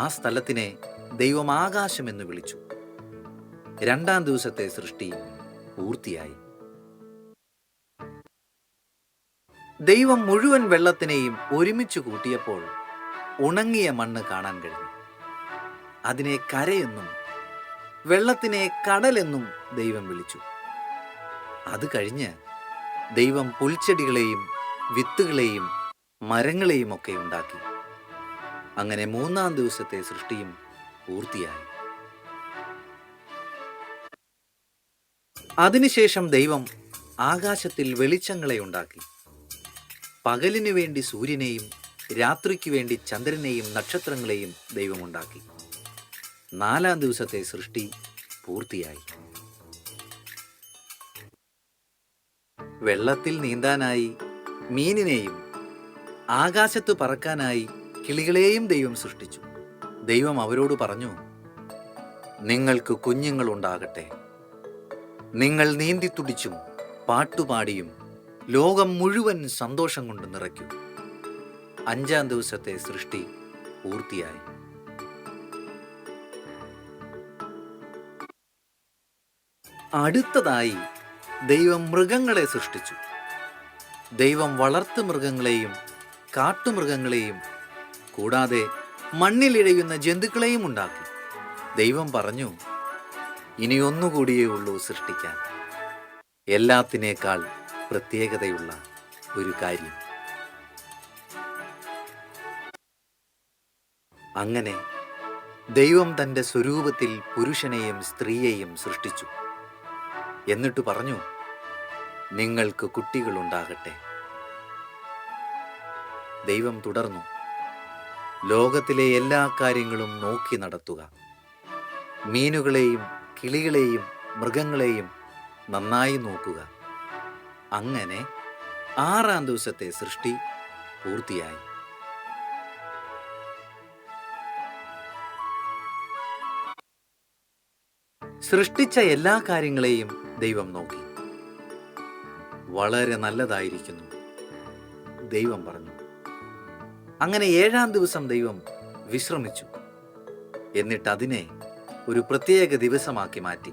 ആ സ്ഥലത്തിനെ ദൈവം ആകാശമെന്ന് വിളിച്ചു. രണ്ടാം ദിവസത്തെ സൃഷ്ടി പൂർത്തിയായി. ദൈവം മുഴുവൻ വെള്ളത്തിനെയും ഒരുമിച്ച് കൂട്ടിയപ്പോൾ ഉണങ്ങിയ മണ്ണ് കാണാൻ കഴിഞ്ഞു. അതിനെ കരയെന്നും വെള്ളത്തിനെ കടലെന്നും ദൈവം വിളിച്ചു. അത് കഴിഞ്ഞ് ദൈവം പുൽച്ചെടികളെയും വിത്തുകളെയും മരങ്ങളെയും ഒക്കെ ഉണ്ടാക്കി. അങ്ങനെ മൂന്നാം ദിവസത്തെ സൃഷ്ടിയും പൂർത്തിയായി. അതിനുശേഷം ദൈവം ആകാശത്തിൽ വെളിച്ചങ്ങളെ ഉണ്ടാക്കി. പകലിനു വേണ്ടി സൂര്യനെയും രാത്രിക്ക് വേണ്ടി ചന്ദ്രനെയും നക്ഷത്രങ്ങളെയും ദൈവമുണ്ടാക്കി. നാലാം ദിവസത്തെ സൃഷ്ടി പൂർത്തിയായി. വെള്ളത്തിൽ നീന്താനായി മീനിനെയും ആകാശത്ത് പറക്കാനായി കിളികളെയും ദൈവം സൃഷ്ടിച്ചു. ദൈവം അവരോട് പറഞ്ഞു, നിങ്ങൾക്ക് കുഞ്ഞുങ്ങളുണ്ടാകട്ടെ. നിങ്ങൾ നീന്തിത്തുടിച്ചും പാട്ടുപാടിയും ലോകം മുഴുവൻ സന്തോഷം കൊണ്ട് നിറയ്ക്കൂ. അഞ്ചാം ദിവസത്തെ സൃഷ്ടി പൂർത്തിയായി. അടുത്തതായി ദൈവം മൃഗങ്ങളെ സൃഷ്ടിച്ചു. ദൈവം വളർത്തു മൃഗങ്ങളെയും കാട്ടുമൃഗങ്ങളെയും കൂടാതെ മണ്ണിലിഴയുന്ന ജന്തുക്കളെയും ഉണ്ടാക്കി. ദൈവം പറഞ്ഞു, ഇനി ഒന്നുകൂടിയേ ഉള്ളൂ സൃഷ്ടിക്കാൻ, എല്ലാത്തിനേക്കാൾ പ്രത്യേകതയുള്ള ഒരു കാര്യം. അങ്ങനെ ദൈവം തൻ്റെ സ്വരൂപത്തിൽ പുരുഷനെയും സ്ത്രീയെയും സൃഷ്ടിച്ചു. എന്നിട്ട് പറഞ്ഞു, നിങ്ങൾക്ക് കുട്ടികളുണ്ടാകട്ടെ. ദൈവം തുടർന്നു, ലോകത്തിലെ എല്ലാ കാര്യങ്ങളും നോക്കി നടത്തുക. മീനുകളെയും കിളികളെയും മൃഗങ്ങളെയും നന്നായി നോക്കുക. അങ്ങനെ ആറാം ദിവസത്തെ സൃഷ്ടി പൂർത്തിയായി. സൃഷ്ടിച്ച എല്ലാ കാര്യങ്ങളെയും ദൈവം നോക്കി. വളരെ നല്ലതായിരിക്കുന്നു, ദൈവം പറഞ്ഞു. അങ്ങനെ ഏഴാം ദിവസം ദൈവം വിശ്രമിച്ചു. എന്നിട്ട് അതിനെ ഒരു പ്രത്യേക ദിവസമാക്കി മാറ്റി.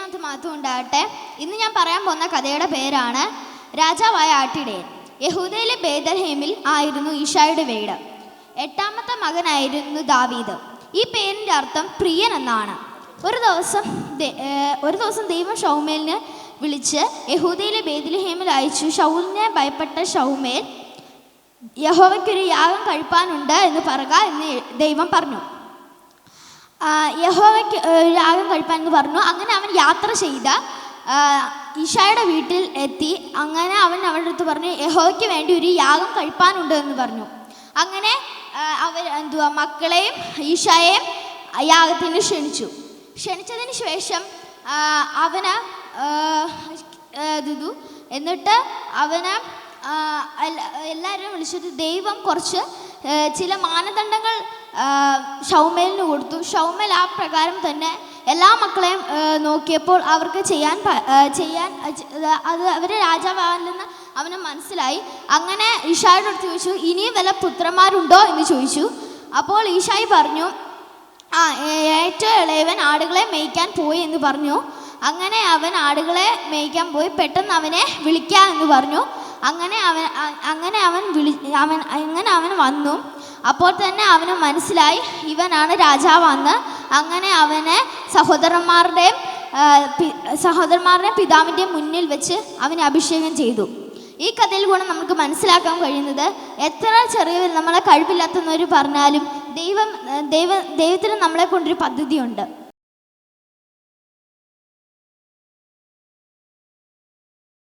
ദൈവനാമത്തിന് മഹത്വം ഉണ്ടാകട്ടെ. ഇന്ന് ഞാൻ പറയാൻ പോകുന്ന കഥയുടെ പേരാണ് രാജാവായ ആട്ടിടയൻ. യഹൂദയിലെ ബേത്ലഹേമിൽ ആയിരുന്നു ഈശായുടെ വീട്. 8ാമത്തെ മകനായിരുന്നു ദാവീദ്. ഈ പേരിൻ്റെ അർത്ഥം പ്രിയൻ എന്നാണ്. ഒരു ദിവസം ദൈവം ശൗമേലിനെ വിളിച്ച് യഹൂദയിലെ ബേത്ലഹേമിൽ അയച്ചു. ശൗലിനെ ഭയപ്പെട്ട ശൗമേൽ യഹോവയ്ക്കൊരു യാഗം കഴിപ്പാനുണ്ട് എന്ന് പറയുക എന്ന് ദൈവം പറഞ്ഞു. യഹോവയ്ക്ക് യാഗം കഴിപ്പാൻ എന്ന് പറഞ്ഞു. അങ്ങനെ അവൻ യാത്ര ചെയ്ത ഈശായുടെ വീട്ടിൽ എത്തി. അങ്ങനെ അവൻ അവരുടെ അടുത്ത് പറഞ്ഞു, യഹോവയ്ക്ക് വേണ്ടി ഒരു യാഗം കഴിപ്പാനുണ്ട് എന്ന് പറഞ്ഞു. അങ്ങനെ മക്കളെയും ഈശായെയും യാഗത്തിന് ക്ഷണിച്ചതിന് ശേഷം അവന് എന്നിട്ട് അവന് എല്ലാവരും വിളിച്ചിട്ട് ദൈവം കുറച്ച് ചില മാനദണ്ഡങ്ങൾ ശൗമേലിന് കൊടുത്തു. ശൗമേൽ ആ പ്രകാരം തന്നെ എല്ലാ മക്കളെയും നോക്കിയപ്പോൾ അവർക്ക് ചെയ്യാൻ അത് അവരെ രാജാവാണെന്ന് അവന് മനസ്സിലായി. അങ്ങനെ ഈശായുടെ അടുത്ത് ചോദിച്ചു, ഇനിയും വല്ല പുത്രന്മാരുണ്ടോ എന്ന് ചോദിച്ചു. അപ്പോൾ ഈശായി പറഞ്ഞു, ഏറ്റവും ഇളയവൻ ആടുകളെ മേയ്ക്കാൻ പോയി എന്ന് പറഞ്ഞു. അങ്ങനെ അവൻ ആടുകളെ മേയ്ക്കാൻ പോയി. പെട്ടെന്ന് അവനെ വിളിക്കാം എന്ന് പറഞ്ഞു. അങ്ങനെ അവൻ വന്നു. അപ്പോൾ തന്നെ അവന് മനസ്സിലായി ഇവനാണ് രാജാവെന്ന്. അങ്ങനെ അവനെ സഹോദരന്മാരുടെ പിതാവിൻ്റെ മുന്നിൽ വെച്ച് അവനെ അഭിഷേകം ചെയ്തു. ഈ കഥയിൽ കൂടെ നമുക്ക് മനസ്സിലാക്കാൻ കഴിയുന്നത്, എത്ര ചെറിയ നമ്മളെ കഴിവില്ലാത്തവർ പറഞ്ഞാലും ദൈവത്തിന് നമ്മളെ കൊണ്ടൊരു പദ്ധതിയുണ്ട്.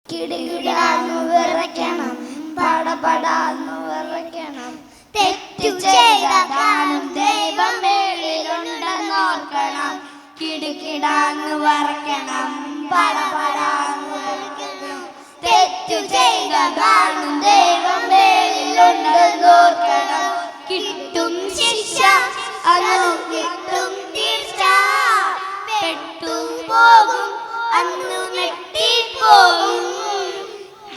കിടുകിടാന്നു വിറയ്ക്കണം, പടപടാന്നു വിറയ്ക്കണം, തെറ്റു ചെയ്ത കാണും ദൈവം മേളിലുണ്ടെന്നോർക്കണം. കിടുകിടാന്നു വിറയ്ക്കണം, പടപടാന്നു വിറയ്ക്കണം, തെറ്റു ചെയ്ത കാണും ദൈവം മേളിലുണ്ടെന്നോർക്കണം. കിട്ടും ശിക്ഷ, അന്നു കിട്ടും തീർച്ച, പെട്ടും പോകും അന്നു നെട്ടിപ്പോകും.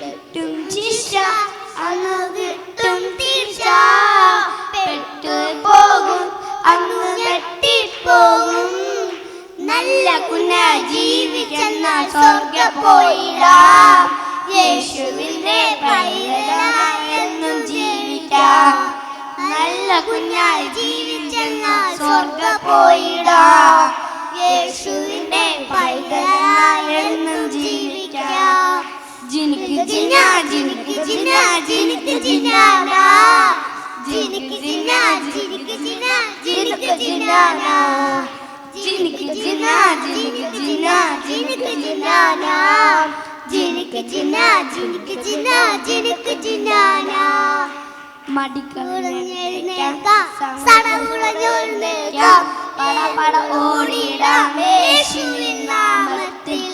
കിട്ടും ശിക്ഷ, അന്നു കിട്ടും തീർച്ച, പെട്ടു പോകും അന്നു നെട്ടിപ്പോകും. നല്ല കുഞ്ഞ ജീവിച്ചെന്ന സ്വർഗ പോയിടാം, യേശുവിന്റെ പൈതലായെന്നും ജീവിക്കാം. നല്ല കുഞ്ഞായി ജീവിച്ചെന്ന സ്വർഗ പോയിടാം, യേശുവിന്റെ പൈതലായെന്നും ജീവിക്കാം. ജിനിക്ക് ജിന ജിനിക്ക് ജിന ജിനിക്ക് ജിനാനാ, ജിനിക്ക് ജിന ജിനിക്ക് ജിന ജിനിക്ക് ജിനാനാ, ജിനിക്ക് ജിന ജിനിക്ക് ജിന ജിനിക്ക് ജിനാനാ, ജിനിക്ക് ജിന ജിനിക്ക് ജിന ജിനിക്ക് ജിനാനാ. മടിക്കളഞ്ഞെഴുന്നേൽക്കാം, സടകുളഞ്ഞെഴുന്നേൽക്കാം, പടപട ഓടിടാം യേശുവിൻ നാമത്തിൽ.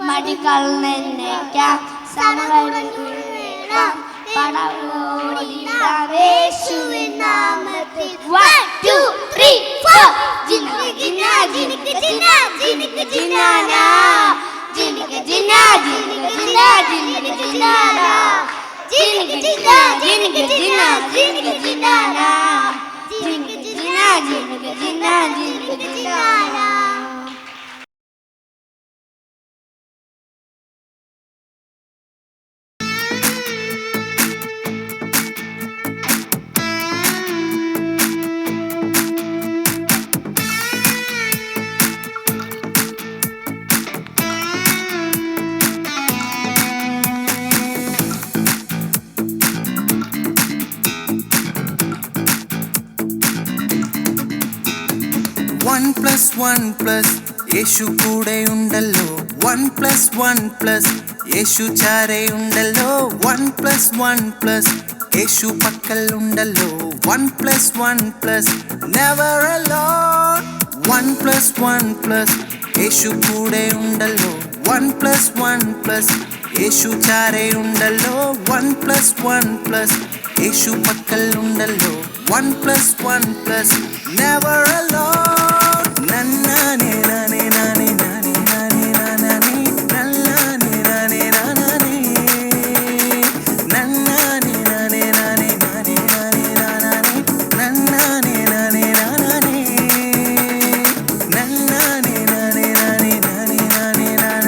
മടിക്കളഞ്ഞെഴുന്നേൽക്കാം, സടകുളഞ്ഞെഴുന്നേൽക്കാം, പടപട യേശുവിൻ നാമത്തിൽ. 1 2 3 4 ജിനിക്ക് ജിന ജിനിക്ക് ജിന ജിനിക്ക് ജിനാനാ, ജിനിക്ക് ജിന ജിനിക്ക് ജിന ജിനിക്ക് ജിനാനാ, ജിനിക്ക് ജിന ജിനിക്ക് ജിന ജിനിക്ക് ജിനാനാ, ജിനിക്ക് ജിന ജിനിക്ക് ജിന ജിനിക്ക് ജിനാനാ. One plus യേശു കൂടെ ഉണ്ടല്ലോ. 1+1+ യേശു ചാരെ ഉണ്ടല്ലോ. 1+1+ യേശു പക്കൽ ഉണ്ടല്ലോ. 1+1+ never alone. 1+1+ യേശു കൂടെ ഉണ്ടല്ലോ. 1+1+ യേശു ചാരെ ഉണ്ടല്ലോ. 1+1+ യേശു പക്കൽ ഉണ്ടല്ലോ. 1+1+ never alone. നന്നാനെ നാനെ നാനെ നാനെ നാനെ നാനെ നന്നാനെ നാനെ നാനെ നന്നാനെ നാനെ നാനെ നാനെ നാനെ നാനെ നന്നാനെ നാനെ നാനെ നന്നാനെ നാനെ നാനെ നാനെ നാനെ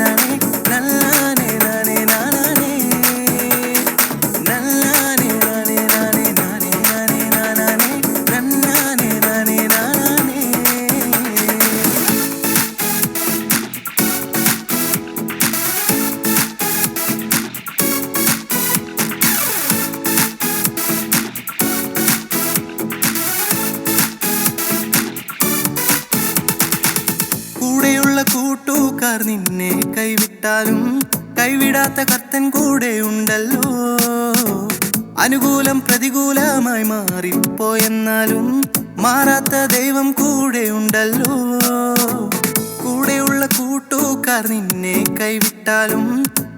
കൈവിടാത്ത കർത്തൻ കൂടെ ഉണ്ടല്ലോ. അനുകൂലം പ്രതികൂലമായി മാറിപ്പോയെന്നാലും മാറാത്ത ദൈവം കൂടെ ഉണ്ടല്ലോ. കൂടെയുള്ള കൂട്ടുകാർ നിന്നെ കൈവിട്ടാലും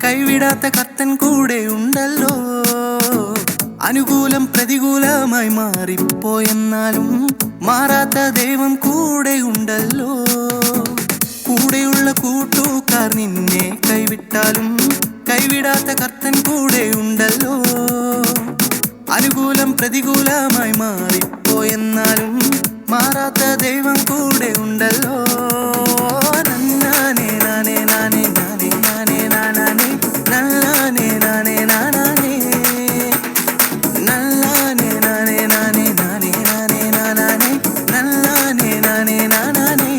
കൈവിടാത്ത കർത്തൻ കൂടെ ഉണ്ടല്ലോ. അനുകൂലം പ്രതികൂലമായി മാറിപ്പോയെന്നാലും മാറാത്ത ദൈവം കൂടെ ഉണ്ടല്ലോ. കൂടെയുള്ള കൂട്ടുകാർ നിന്നെ കൈവിട്ടാലും കൈവിടാത്ത കർത്തൻ കൂടെ ഉണ്ടല്ലോ. അനുകൂലം പ്രതികൂലമായി മാറിപ്പോയെന്നാലും മാറാത്ത ദൈവം കൂടെ ഉണ്ടല്ലോ. നന്നാനേ നാനേ നാനേ നാനേ നാനേ നാനേ നല്ലാനേ നാനേ നാനേ നല്ലാനേ നാനേ നാനേ നാനേ നാനേ നാനേ നല്ലാനേ നാനേ നാനേ.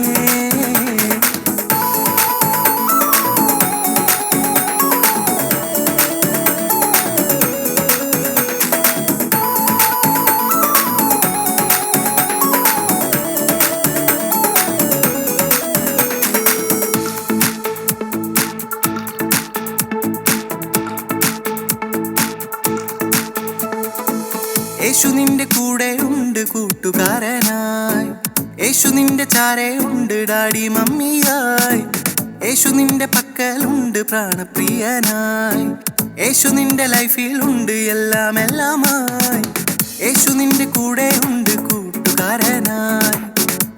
യേശു നിന്റെ കൂടെ ഉണ്ട് കൂട്ടുകാരനായി. യേശു നിന്റെ ചാരെ ഉണ്ട് ഡാഡി മമ്മിയായി. യേശു നിന്റെ പക്കലുണ്ട് പ്രാണപ്രിയനായി. യേശു നിന്റെ ലൈഫിലുണ്ട് എല്ലാം എല്ലാമായി. യേശു നിന്റെ കൂടെ ഉണ്ട് കൂട്ടുകാരനായി.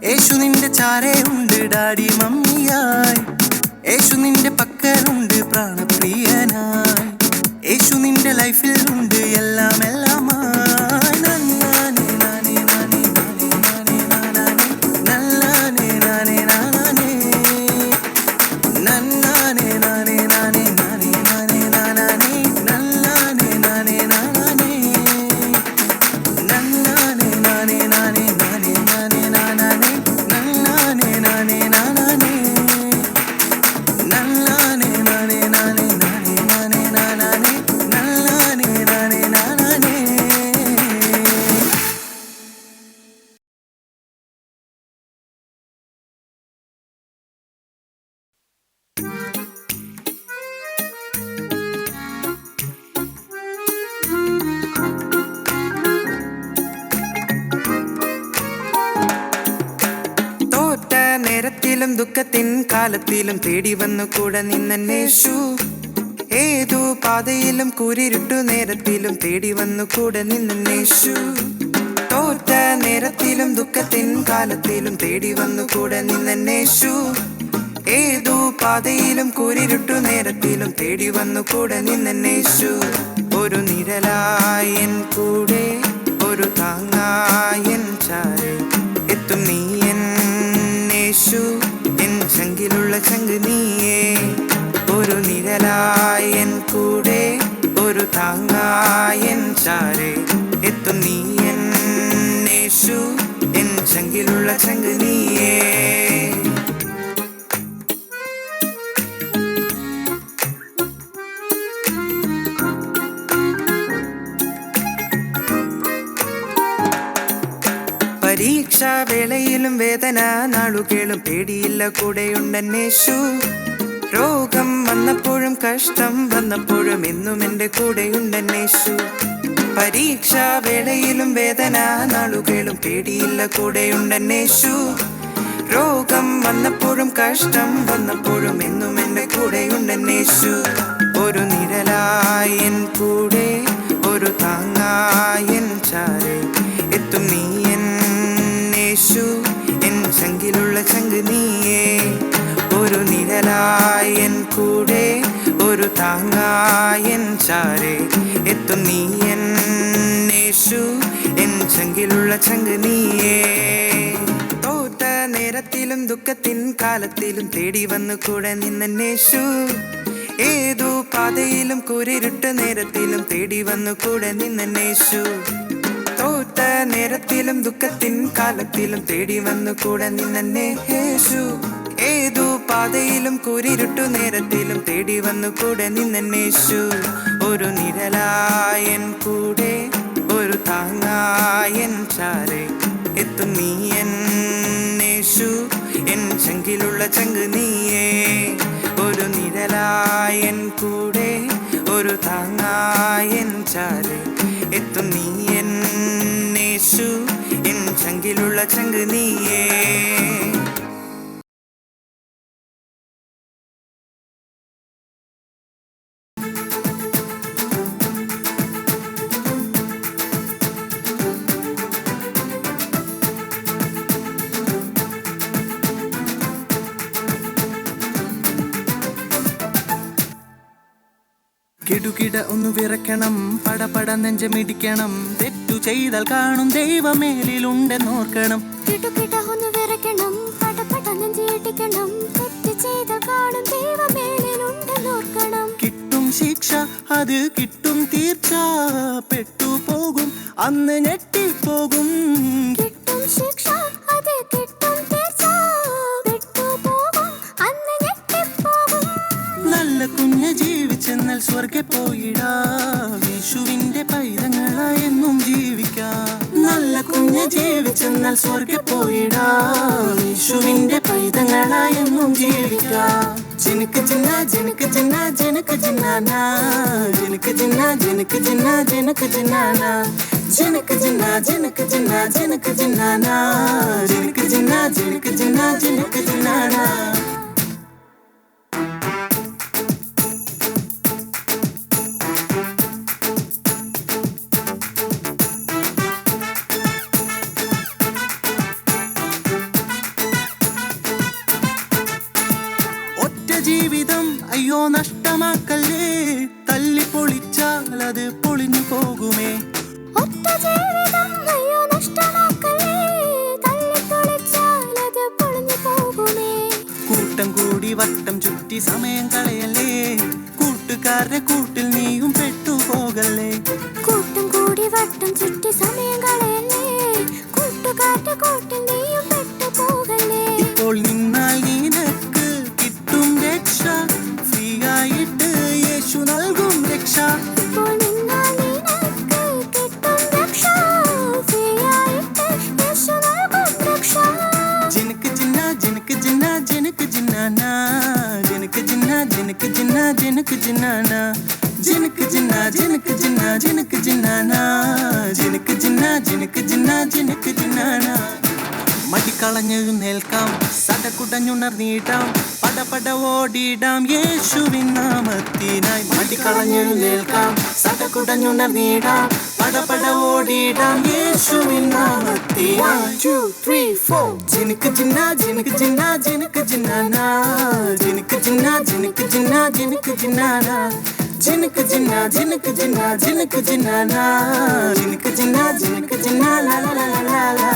യേശു നിന്റെ ചാരെ ഉണ്ട് ഡാഡി മമ്മിയായി. യേശു നിന്റെ പക്കലുണ്ട് പ്രാണപ്രിയനായി. യേശു നിന്റെ ലൈഫിലുണ്ട് എല്ലാം എല്ലാമായി. നല്ലാനേ നാനേ നാനേ നാനേ നാനേ നല്ലാനേ നാനേ നാനേ നല്ലാനേ നാനേ നാനേ നാനേ നാനേ നാനേ നല്ലാനേ നാനേ നാനേ നല്ലാനേ നാനേ നാനേ നാനേ നാനേ നാനേ നല്ലാനേ നാനേ നാനേ നല്ലാനേ നാനേ നാനേ നാനേ നാനേ നാനേ നല്ലാനേ നാനേ നാനേ. തോറ്റ നേരത്തിലും ദുഃഖത്തിൻ കാലത്തിലും തേടി വന്നു കൂടെ നിന്നേശു. ഏതു പാതയിലും കൂരിരുട്ടു നേരത്തിലും തേടി വന്നു കൂടെ നിന്നേശു. തോറ്റ നേരത്തിലും ദുഃഖത്തിൻ കാലത്തിലും തേടി വന്നു കൂടെ നിന്നേശു. ഏതു പാതയിലും കൂരിരുട്ടു നേരത്തിലും തേടി വന്നു കൂടെ നിന്നേശു. ഒരു നിഴലായൻ കൂടെ ഒരു താങ്ങായൻ ചാരെ എത്തും നീ എന്നേശു. എൻ ചങ്കിലുള്ള ചങ്ക് നീയേ. ഒരു നിഴലായൻ കൂടെ ഒരു താങ്ങായൻ ചാരെ എത്തും നീ എന്നേശു. എൻ ചങ്കിലുള്ള ചങ്ക് നീയേ. പരീക്ഷാവേളയിലും വേദന നാളുകളും പേടിയില്ല കൂടെയുണ്ടെന്നേശു. രോഗം വന്നപ്പോഴും കഷ്ടം വന്നപ്പോഴും എന്നും എൻ്റെ കൂടെയുണ്ടെന്നേശു. പരീക്ഷാവേളയിലും വേദന നാളുകളും പേടിയില്ല കൂടെയുണ്ടെന്നേശു. രോഗം വന്നപ്പോഴും കഷ്ടം വന്നപ്പോഴും എന്നും എൻ്റെ കൂടെയുണ്ടെന്നേശു. ഒരു നിഴലായൻ കൂടെ ഒരു താങ്ങായൻ ചാരെ എത്തും നീ എന്നേശു. എൻ ചങ്കിലുള്ള ചങ്ക് നീയേ. ഒരു നിഴലായൻ കൂടെ ഒരു താങ്ങായൻ ചാരെ എത്തും നീ എന്നേശു. എൻ ചങ്കിലുള്ള ചങ്ക് നീയേ. തോറ്റ നേരത്തിലും ദുഃഖത്തിൻ കാലത്തിലും തേടി വന്നു കൂടെ നിന്നേശു. ഏതു പാതയിലും കൂരിരുട്ട് നേരത്തിലും തേടി വന്നു കൂടെ നിന്നേശു. തോറ്റ നേരത്തിലും ദുഃഖത്തിൻ കാലത്തിലും തേടി വന്നു കൂടെ നിന്നേശു. ഏതു പാതയിലും കൂരിരുട്ടു നേരത്തിലും തേടി വന്നു കൂടെ നിന്നേശു. ഒരു നിഴലായൻ കൂടെ ഒരു താങ്ങായൻ ചാരെ എത്തും നീ എന്നേശു. എൻ ചങ്കിലുള്ള ചങ്ക് നീയേ. ഒരു നിഴലായൻ കൂടെ ഒരു താങ്ങായൻ ചാര് എത്തും നീ എന്നേശു എൻ ചങ്കിലുള്ള ചങ്ക് നീയേ. കിടുകിട ഒന്ന് വിറയ്ക്കണം, പടപട നെഞ്ചമിടിക്കണം, തെറ്റു ചെയ്താൽ കാണും ദൈവമേലിലുണ്ടെന്നോർക്കണം. കിടുകിട ഒന്ന് വിറയ്ക്കണം, പടപട നെഞ്ചിടിക്കണം, തെറ്റ് ചെയ്താൽ കാണും ദൈവമേലിലുണ്ടെന്നോർക്കണം. കിട്ടും ശിക്ഷ അത് കിട്ടും തീർച്ച, പെട്ടുപോകും അന്ന് ഞെട്ടിപ്പോകും. കിട്ടും ശിക്ഷ അത് കിട്ടും തീർച്ച, പെട്ടുപോകും അന്ന് ഞെട്ടിപ്പോകും. നല്ല കുഞ്ഞ് ജീവിച്ചെന്നാൽ സ്വർഗ്ഗെ പോയിടാം, യേശുവിന്റെ പൈതങ്ങളായി എന്നും ജീവിക്കാം. നല്ല കുഞ്ഞ് ജീവിച്ചെന്നാൽ സ്വർഗ്ഗെ പോയിടാം, യേശുവിന്റെ പൈതങ്ങളായി എന്നും ജീവിക്കാം. ജിനക്ക് ജിന്ന ജിനക്ക് ജിന്ന ജിനക്ക് ജിന്നാനാ, ജിനക്ക് ജിന്ന ജിനക്ക് ജിന്ന ജിനക്ക് ജിന്നാനാ, ജിനക്ക് ജിന്ന ജിനക്ക് ജിന്ന ജിനക്ക് ജിന്നാനാ, ജിനക്ക് ജിന്ന ജിനക്ക് ജിന്ന ജിനക്ക് ജിന്നാനാ. ജീവിതം അയ്യോ നഷ്ടമാക്കല്ലേ, തല്ലി പൊളിച്ചാൽ അത് പൊളിഞ്ഞു പോകുമേ. ഒറ്റ ജീവിതം അയ്യോ നഷ്ടമാക്കല്ലേ, തല്ലി പൊളിച്ചാൽ അത് പൊളിഞ്ഞു പോകുമേ. കൂട്ടം കൂടി വട്ടം ചുറ്റി സമയം കളയല്ലേ, കൂട്ടുകാരുടെ കൂട്ടിൽ നീയും പെട്ടുപോകല്ലേ. കൂട്ടം കൂടി വട്ടം ചുറ്റി സമയം കളയല്ലേ, കൂട്ടുകാരുടെ കൂട്ടിൽ നീയും പെട്ടുപോകല്ലേ. ഇപ്പോൾ നിന്നാൽ നിനക്ക് കിട്ടും രക്ഷ, ഫ്രീ ആയിട്ട് യേശു നൽകും രക്ഷ. ഇപ്പോൾ നിന്നാൽ നിനക്ക് കിട്ടും രക്ഷ, ഫ്രീ ആയിട്ട് യേശു നൽകും രക്ഷ. ജിനക്ക് ജിന്ന ജിനക്ക് ജിന്ന ജിനക്ക് ജിന്നാനാ, ജിനക്ക് ജിന്ന ജിനക്ക് ജിന്ന ജിനക്ക് ജിന്നാനാ, ജിനക്ക് ജിന്ന ജിനക്ക് ജിന്ന ജിനക്ക് ജിന്നാനാ, ജിനക്ക് ജിന്ന ജിനക്ക് ജിന്ന ജിനക്ക് ജിന്നാനാ. മടിക്കളഞ്ഞെഴുന്നേൽക്കാം, സടകുടഞ്ഞുണർന്നിടാം, പടപട ഓടിടാം യേശുവിൻ നാമത്തിനായി. മടിക്കളഞ്ഞെഴുന്നേൽക്കാം, സടകുടഞ്ഞുണർന്നിടാം, പടപട ഓടിടാം യേശുവിൻ നാമത്തിനായി. 2 3 4 ജിനക്ക് ജിന്ന ജിനക്ക് ജിന്ന ജിനക്ക് ജിന്നാനാ, ജിനക്ക് ജിന്ന ജിനക്ക് ജിന്ന ജിനക്ക് ജിന്നാനാ, ജിനക്ക് ജിന്ന ജിനക്ക് ജിന്ന ജിനക്ക് ജിന്നാനാ, ജിനക്ക് ജിന്ന ജിനക്ക് ജിന്ന ലാ ലാ ലാ ലാ ലാ.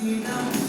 പോയിടാം